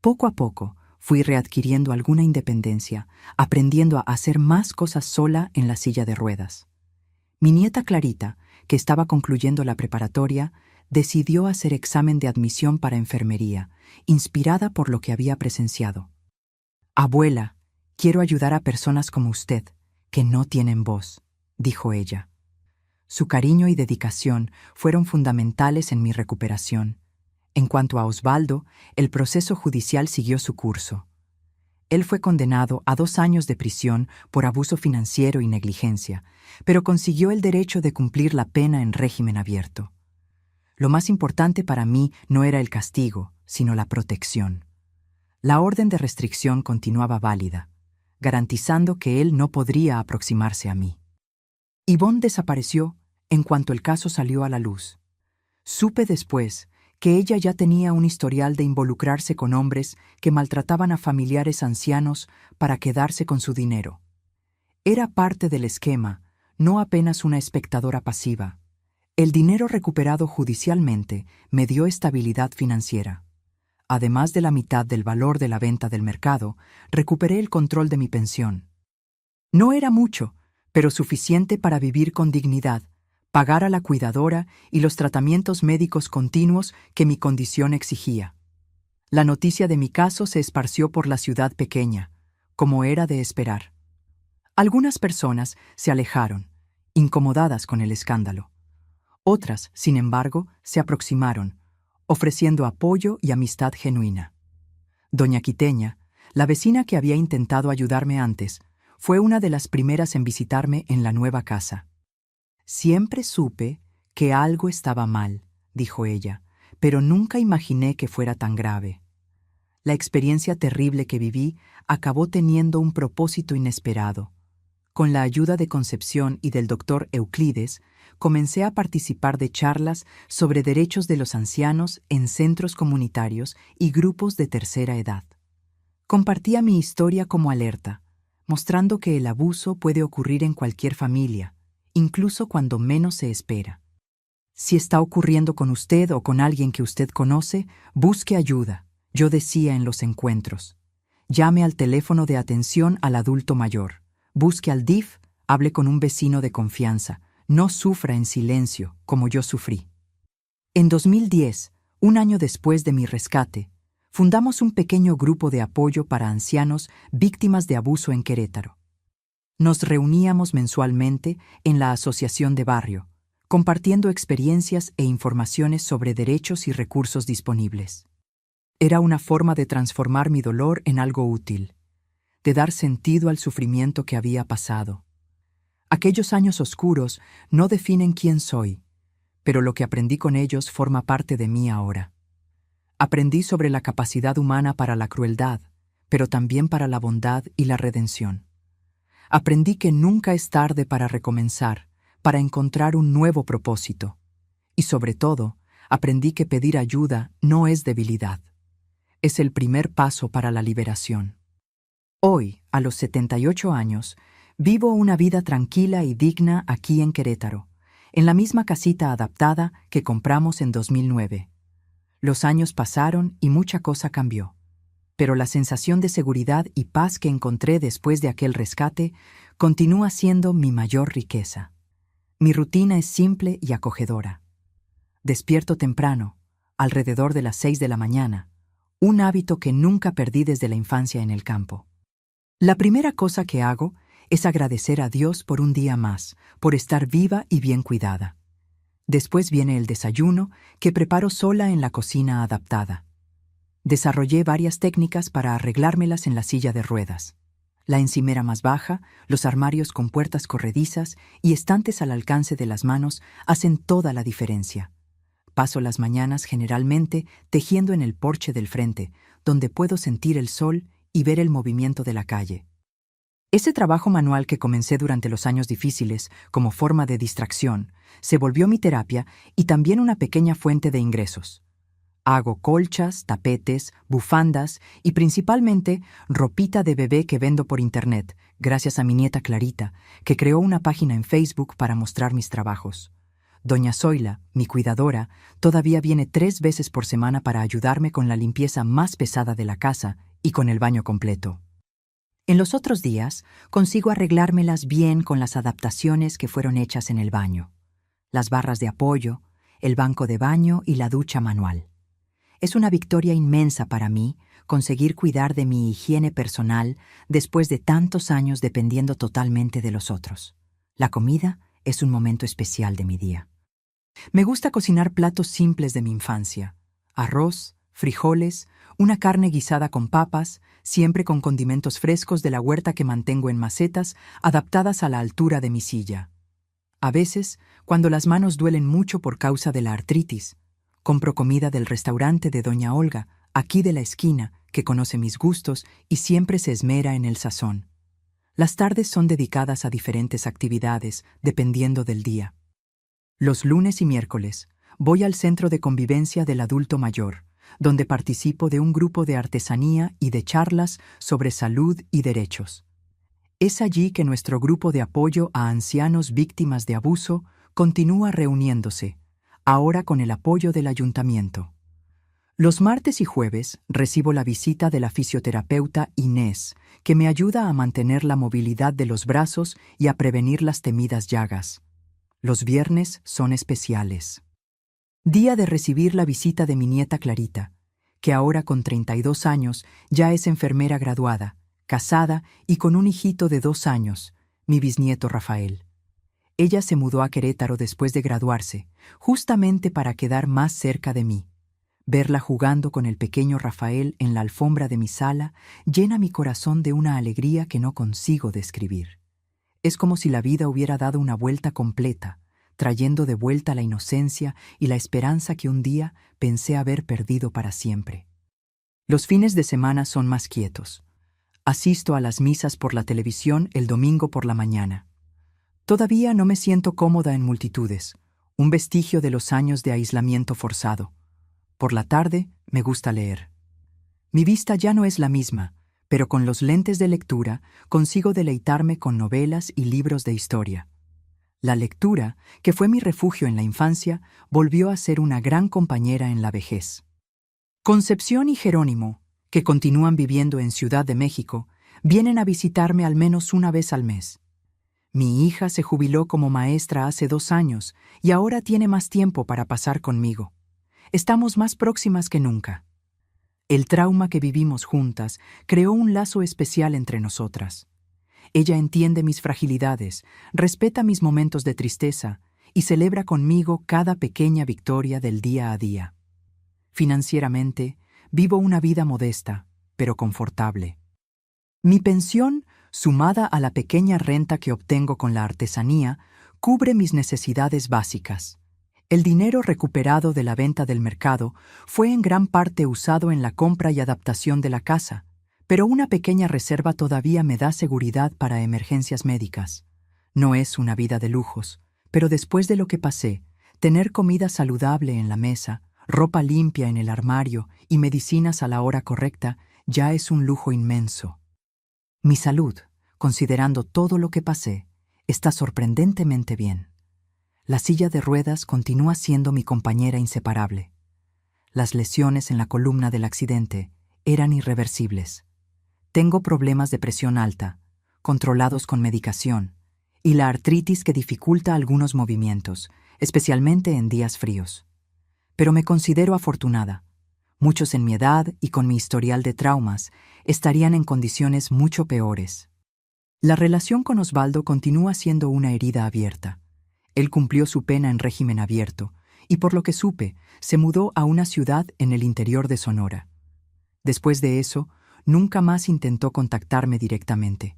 Poco a poco, fui readquiriendo alguna independencia, aprendiendo a hacer más cosas sola en la silla de ruedas. Mi nieta Clarita, que estaba concluyendo la preparatoria, decidió hacer examen de admisión para enfermería, inspirada por lo que había presenciado. «Abuela, quiero ayudar a personas como usted, que no tienen voz», dijo ella. Su cariño y dedicación fueron fundamentales en mi recuperación. En cuanto a Osvaldo, el proceso judicial siguió su curso. Él fue condenado a 2 años de prisión por abuso financiero y negligencia, pero consiguió el derecho de cumplir la pena en régimen abierto. Lo más importante para mí no era el castigo, sino la protección. La orden de restricción continuaba válida, garantizando que él no podría aproximarse a mí. Yvonne desapareció en cuanto el caso salió a la luz. Supe después que ella ya tenía un historial de involucrarse con hombres que maltrataban a familiares ancianos para quedarse con su dinero. Era parte del esquema, no apenas una espectadora pasiva. El dinero recuperado judicialmente me dio estabilidad financiera. Además de la mitad del valor de la venta del mercado, recuperé el control de mi pensión. No era mucho, pero suficiente para vivir con dignidad, pagar a la cuidadora y los tratamientos médicos continuos que mi condición exigía. La noticia de mi caso se esparció por la ciudad pequeña, como era de esperar. Algunas personas se alejaron, incomodadas con el escándalo. Otras, sin embargo, se aproximaron, ofreciendo apoyo y amistad genuina. Doña Quiteña, la vecina que había intentado ayudarme antes, fue una de las primeras en visitarme en la nueva casa. «Siempre supe que algo estaba mal», dijo ella, «pero nunca imaginé que fuera tan grave». La experiencia terrible que viví acabó teniendo un propósito inesperado. Con la ayuda de Concepción y del doctor Euclides, comencé a participar de charlas sobre derechos de los ancianos en centros comunitarios y grupos de tercera edad. Compartía mi historia como alerta, mostrando que el abuso puede ocurrir en cualquier familia, incluso cuando menos se espera. Si está ocurriendo con usted o con alguien que usted conoce, busque ayuda, yo decía en los encuentros. Llame al teléfono de atención al adulto mayor. Busque al DIF, hable con un vecino de confianza. No sufra en silencio, como yo sufrí. En 2010, un año después de mi rescate, fundamos un pequeño grupo de apoyo para ancianos víctimas de abuso en Querétaro. Nos reuníamos mensualmente en la asociación de barrio, compartiendo experiencias e informaciones sobre derechos y recursos disponibles. Era una forma de transformar mi dolor en algo útil, de dar sentido al sufrimiento que había pasado. Aquellos años oscuros no definen quién soy, pero lo que aprendí con ellos forma parte de mí ahora. Aprendí sobre la capacidad humana para la crueldad, pero también para la bondad y la redención. Aprendí que nunca es tarde para recomenzar, para encontrar un nuevo propósito. Y sobre todo, aprendí que pedir ayuda no es debilidad. Es el primer paso para la liberación. Hoy, a los 78 años, vivo una vida tranquila y digna aquí en Querétaro, en la misma casita adaptada que compramos en 2009. Los años pasaron y mucha cosa cambió. Pero la sensación de seguridad y paz que encontré después de aquel rescate continúa siendo mi mayor riqueza. Mi rutina es simple y acogedora. Despierto temprano, alrededor de las 6 de la mañana, un hábito que nunca perdí desde la infancia en el campo. La primera cosa que hago es agradecer a Dios por un día más, por estar viva y bien cuidada. Después viene el desayuno, que preparo sola en la cocina adaptada. Desarrollé varias técnicas para arreglármelas en la silla de ruedas. La encimera más baja, los armarios con puertas corredizas y estantes al alcance de las manos hacen toda la diferencia. Paso las mañanas generalmente tejiendo en el porche del frente, donde puedo sentir el sol y ver el movimiento de la calle. Ese trabajo manual que comencé durante los años difíciles, como forma de distracción, se volvió mi terapia y también una pequeña fuente de ingresos. Hago colchas, tapetes, bufandas y principalmente ropita de bebé que vendo por internet, gracias a mi nieta Clarita, que creó una página en Facebook para mostrar mis trabajos. Doña Zoila, mi cuidadora, todavía viene 3 veces por semana para ayudarme con la limpieza más pesada de la casa y con el baño completo. En los otros días, consigo arreglármelas bien con las adaptaciones que fueron hechas en el baño. Las barras de apoyo, el banco de baño y la ducha manual. Es una victoria inmensa para mí conseguir cuidar de mi higiene personal después de tantos años dependiendo totalmente de los otros. La comida es un momento especial de mi día. Me gusta cocinar platos simples de mi infancia. Arroz, frijoles, una carne guisada con papas, siempre con condimentos frescos de la huerta que mantengo en macetas, adaptadas a la altura de mi silla. A veces, cuando las manos duelen mucho por causa de la artritis, compro comida del restaurante de Doña Olga, aquí de la esquina, que conoce mis gustos y siempre se esmera en el sazón. Las tardes son dedicadas a diferentes actividades, dependiendo del día. Los lunes y miércoles voy al centro de convivencia del adulto mayor, donde participo de un grupo de artesanía y de charlas sobre salud y derechos. Es allí que nuestro grupo de apoyo a ancianos víctimas de abuso continúa reuniéndose, ahora con el apoyo del ayuntamiento. Los martes y jueves recibo la visita de la fisioterapeuta Inés, que me ayuda a mantener la movilidad de los brazos y a prevenir las temidas llagas. Los viernes son especiales. Día de recibir la visita de mi nieta Clarita, que ahora con 32 años ya es enfermera graduada, casada y con un hijito de 2 años, mi bisnieto Rafael. Ella se mudó a Querétaro después de graduarse, justamente para quedar más cerca de mí. Verla jugando con el pequeño Rafael en la alfombra de mi sala llena mi corazón de una alegría que no consigo describir. Es como si la vida hubiera dado una vuelta completa, trayendo de vuelta la inocencia y la esperanza que un día pensé haber perdido para siempre. Los fines de semana son más quietos. Asisto a las misas por la televisión el domingo por la mañana. Todavía no me siento cómoda en multitudes, un vestigio de los años de aislamiento forzado. Por la tarde me gusta leer. Mi vista ya no es la misma, pero con los lentes de lectura consigo deleitarme con novelas y libros de historia. La lectura, que fue mi refugio en la infancia, volvió a ser una gran compañera en la vejez. Concepción y Jerónimo, que continúan viviendo en Ciudad de México, vienen a visitarme al menos una vez al mes. Mi hija se jubiló como maestra hace 2 años y ahora tiene más tiempo para pasar conmigo. Estamos más próximas que nunca. El trauma que vivimos juntas creó un lazo especial entre nosotras. Ella entiende mis fragilidades, respeta mis momentos de tristeza y celebra conmigo cada pequeña victoria del día a día. Financieramente, vivo una vida modesta, pero confortable. Mi pensión, sumada a la pequeña renta que obtengo con la artesanía, cubre mis necesidades básicas. El dinero recuperado de la venta del mercado fue en gran parte usado en la compra y adaptación de la casa, pero una pequeña reserva todavía me da seguridad para emergencias médicas. No es una vida de lujos, pero después de lo que pasé, tener comida saludable en la mesa, ropa limpia en el armario y medicinas a la hora correcta ya es un lujo inmenso. Mi salud, considerando todo lo que pasé, está sorprendentemente bien. La silla de ruedas continúa siendo mi compañera inseparable. Las lesiones en la columna del accidente eran irreversibles. Tengo problemas de presión alta, controlados con medicación, y la artritis que dificulta algunos movimientos, especialmente en días fríos. Pero me considero afortunada. Muchos en mi edad y con mi historial de traumas estarían en condiciones mucho peores. La relación con Osvaldo continúa siendo una herida abierta. Él cumplió su pena en régimen abierto y, por lo que supe, se mudó a una ciudad en el interior de Sonora. Después de eso, nunca más intentó contactarme directamente.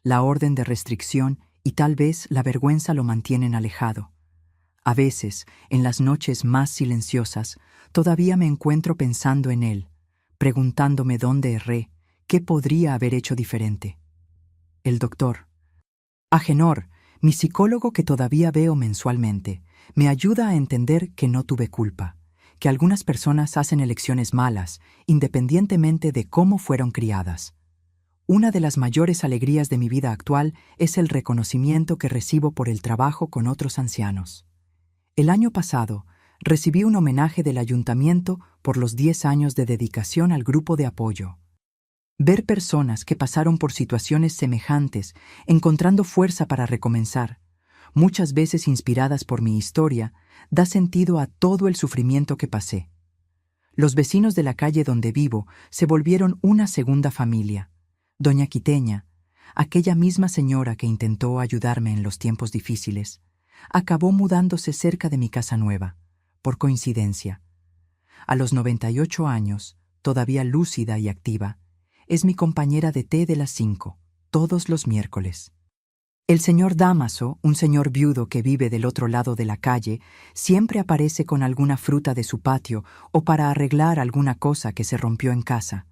La orden de restricción y tal vez la vergüenza lo mantienen alejado. A veces, en las noches más silenciosas, todavía me encuentro pensando en él, preguntándome dónde erré, qué podría haber hecho diferente. El doctor Agenor, mi psicólogo que todavía veo mensualmente, me ayuda a entender que no tuve culpa, que algunas personas hacen elecciones malas, independientemente de cómo fueron criadas. Una de las mayores alegrías de mi vida actual es el reconocimiento que recibo por el trabajo con otros ancianos. El año pasado, recibí un homenaje del ayuntamiento por los 10 años de dedicación al grupo de apoyo. Ver personas que pasaron por situaciones semejantes, encontrando fuerza para recomenzar, muchas veces inspiradas por mi historia, da sentido a todo el sufrimiento que pasé. Los vecinos de la calle donde vivo se volvieron una segunda familia. Doña Quiteña, aquella misma señora que intentó ayudarme en los tiempos difíciles, acabó mudándose cerca de mi casa nueva, por coincidencia. A los 98 años, todavía lúcida y activa, es mi compañera de té de las 5, todos los miércoles. El señor Dámaso, un señor viudo que vive del otro lado de la calle, siempre aparece con alguna fruta de su patio o para arreglar alguna cosa que se rompió en casa.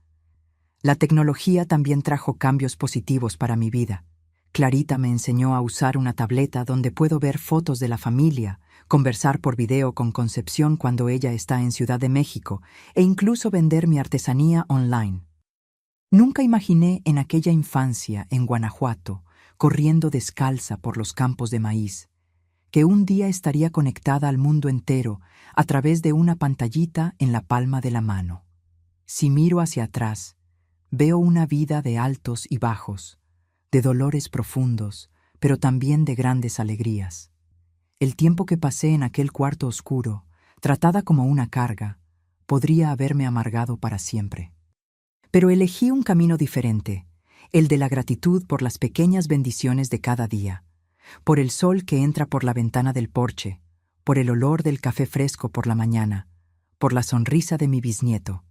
La tecnología también trajo cambios positivos para mi vida. Clarita me enseñó a usar una tableta donde puedo ver fotos de la familia, conversar por video con Concepción cuando ella está en Ciudad de México e incluso vender mi artesanía online. Nunca imaginé en aquella infancia en Guanajuato, corriendo descalza por los campos de maíz, que un día estaría conectada al mundo entero a través de una pantallita en la palma de la mano. Si miro hacia atrás, veo una vida de altos y bajos, de dolores profundos, pero también de grandes alegrías. El tiempo que pasé en aquel cuarto oscuro, tratada como una carga, podría haberme amargado para siempre. Pero elegí un camino diferente, el de la gratitud por las pequeñas bendiciones de cada día, por el sol que entra por la ventana del porche, por el olor del café fresco por la mañana, por la sonrisa de mi bisnieto.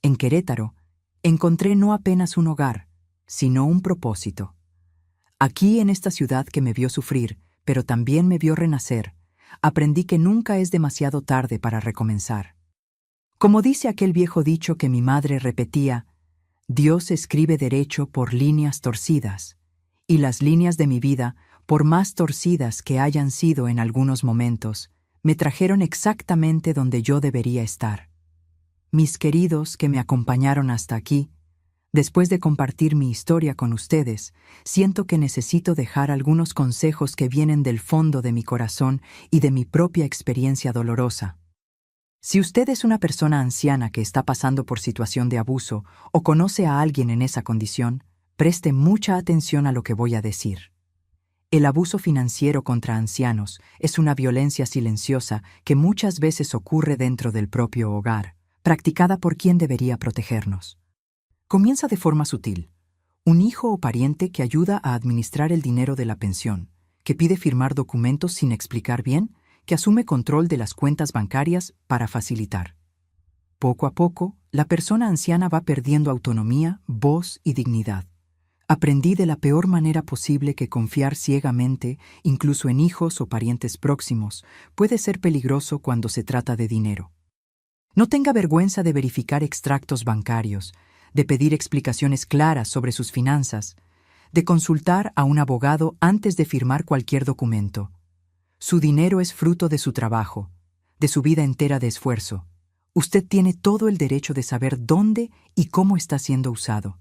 En Querétaro, encontré no apenas un hogar, sino un propósito. Aquí, en esta ciudad que me vio sufrir, pero también me vio renacer, aprendí que nunca es demasiado tarde para recomenzar. Como dice aquel viejo dicho que mi madre repetía, Dios escribe derecho por líneas torcidas, y las líneas de mi vida, por más torcidas que hayan sido en algunos momentos, me trajeron exactamente donde yo debería estar. Mis queridos que me acompañaron hasta aquí, después de compartir mi historia con ustedes, siento que necesito dejar algunos consejos que vienen del fondo de mi corazón y de mi propia experiencia dolorosa. Si usted es una persona anciana que está pasando por situación de abuso o conoce a alguien en esa condición, preste mucha atención a lo que voy a decir. El abuso financiero contra ancianos es una violencia silenciosa que muchas veces ocurre dentro del propio hogar, practicada por quien debería protegernos. Comienza de forma sutil. Un hijo o pariente que ayuda a administrar el dinero de la pensión, que pide firmar documentos sin explicar bien, que asume control de las cuentas bancarias para facilitar. Poco a poco, la persona anciana va perdiendo autonomía, voz y dignidad. Aprendí de la peor manera posible que confiar ciegamente, incluso en hijos o parientes próximos, puede ser peligroso cuando se trata de dinero. No tenga vergüenza de verificar extractos bancarios, de pedir explicaciones claras sobre sus finanzas, de consultar a un abogado antes de firmar cualquier documento. Su dinero es fruto de su trabajo, de su vida entera de esfuerzo. Usted tiene todo el derecho de saber dónde y cómo está siendo usado.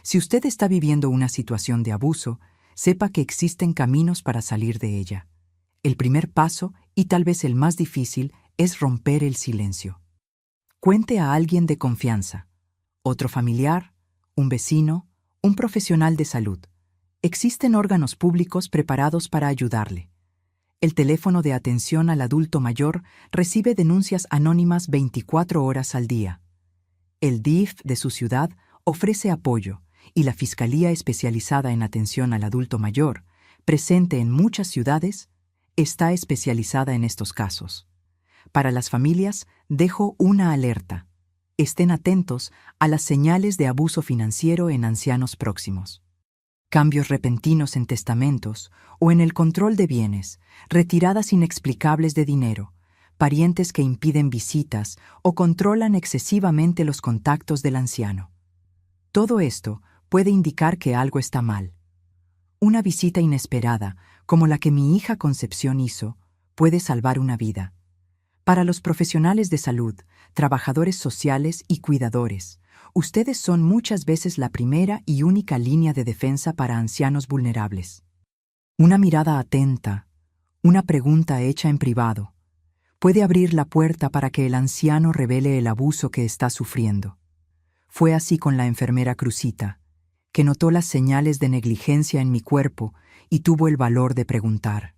Si usted está viviendo una situación de abuso, sepa que existen caminos para salir de ella. El primer paso, y tal vez el más difícil, es romper el silencio. Cuente a alguien de confianza, otro familiar, un vecino, un profesional de salud. Existen órganos públicos preparados para ayudarle. El teléfono de atención al adulto mayor recibe denuncias anónimas 24 horas al día. El DIF de su ciudad ofrece apoyo y la Fiscalía Especializada en Atención al Adulto Mayor, presente en muchas ciudades, está especializada en estos casos. Para las familias, dejo una alerta. Estén atentos a las señales de abuso financiero en ancianos próximos. Cambios repentinos en testamentos o en el control de bienes, retiradas inexplicables de dinero, parientes que impiden visitas o controlan excesivamente los contactos del anciano. Todo esto puede indicar que algo está mal. Una visita inesperada, como la que mi hija Concepción hizo, puede salvar una vida. Para los profesionales de salud, trabajadores sociales y cuidadores, ustedes son muchas veces la primera y única línea de defensa para ancianos vulnerables. Una mirada atenta, una pregunta hecha en privado, puede abrir la puerta para que el anciano revele el abuso que está sufriendo. Fue así con la enfermera Cruzita, que notó las señales de negligencia en mi cuerpo y tuvo el valor de preguntar.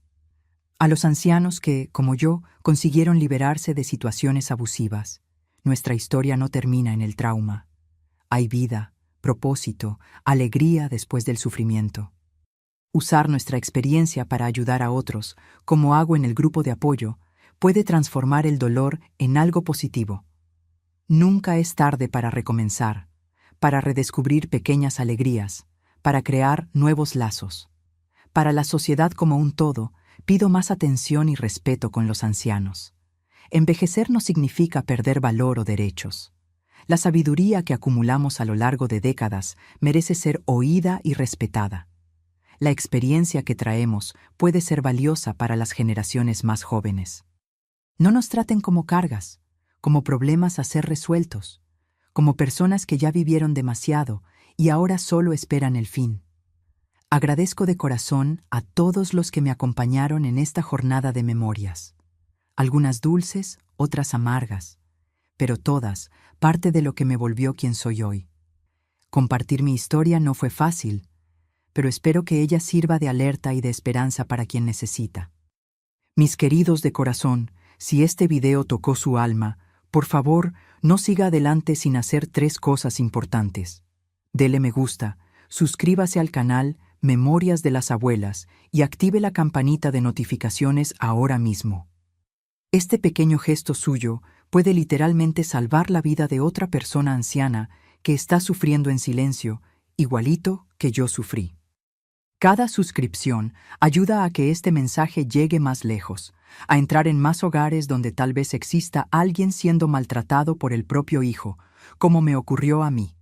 A los ancianos que, como yo, consiguieron liberarse de situaciones abusivas, nuestra historia no termina en el trauma. Hay vida, propósito, alegría después del sufrimiento. Usar nuestra experiencia para ayudar a otros, como hago en el grupo de apoyo, puede transformar el dolor en algo positivo. Nunca es tarde para recomenzar, para redescubrir pequeñas alegrías, para crear nuevos lazos. Para la sociedad como un todo, pido más atención y respeto con los ancianos. Envejecer no significa perder valor o derechos. La sabiduría que acumulamos a lo largo de décadas merece ser oída y respetada. La experiencia que traemos puede ser valiosa para las generaciones más jóvenes. No nos traten como cargas, como problemas a ser resueltos, como personas que ya vivieron demasiado y ahora solo esperan el fin. Agradezco de corazón a todos los que me acompañaron en esta jornada de memorias. Algunas dulces, otras amargas, pero todas parte de lo que me volvió quien soy hoy. Compartir mi historia no fue fácil, pero espero que ella sirva de alerta y de esperanza para quien necesita. Mis queridos de corazón, si este video tocó su alma, por favor, no siga adelante sin hacer 3 cosas importantes. Dele me gusta, suscríbase al canal Memorias de las Abuelas y active la campanita de notificaciones ahora mismo. Este pequeño gesto suyo puede literalmente salvar la vida de otra persona anciana que está sufriendo en silencio, igualito que yo sufrí. Cada suscripción ayuda a que este mensaje llegue más lejos, a entrar en más hogares donde tal vez exista alguien siendo maltratado por el propio hijo, como me ocurrió a mí.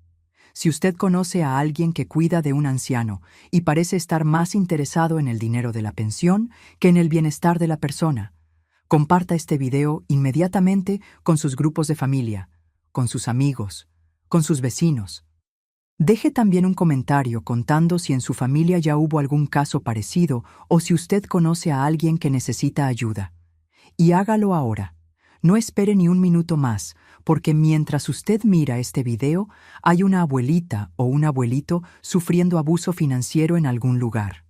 Si usted conoce a alguien que cuida de un anciano y parece estar más interesado en el dinero de la pensión que en el bienestar de la persona, comparta este video inmediatamente con sus grupos de familia, con sus amigos, con sus vecinos. Deje también un comentario contando si en su familia ya hubo algún caso parecido o si usted conoce a alguien que necesita ayuda. Y hágalo ahora. No espere ni un minuto más, porque mientras usted mira este video, hay una abuelita o un abuelito sufriendo abuso financiero en algún lugar.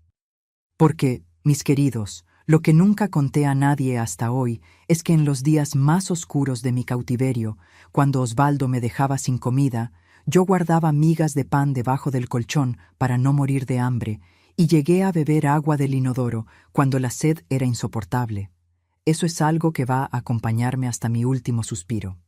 Porque, mis queridos, lo que nunca conté a nadie hasta hoy es que en los días más oscuros de mi cautiverio, cuando Osvaldo me dejaba sin comida, yo guardaba migas de pan debajo del colchón para no morir de hambre y llegué a beber agua del inodoro cuando la sed era insoportable. Eso es algo que va a acompañarme hasta mi último suspiro.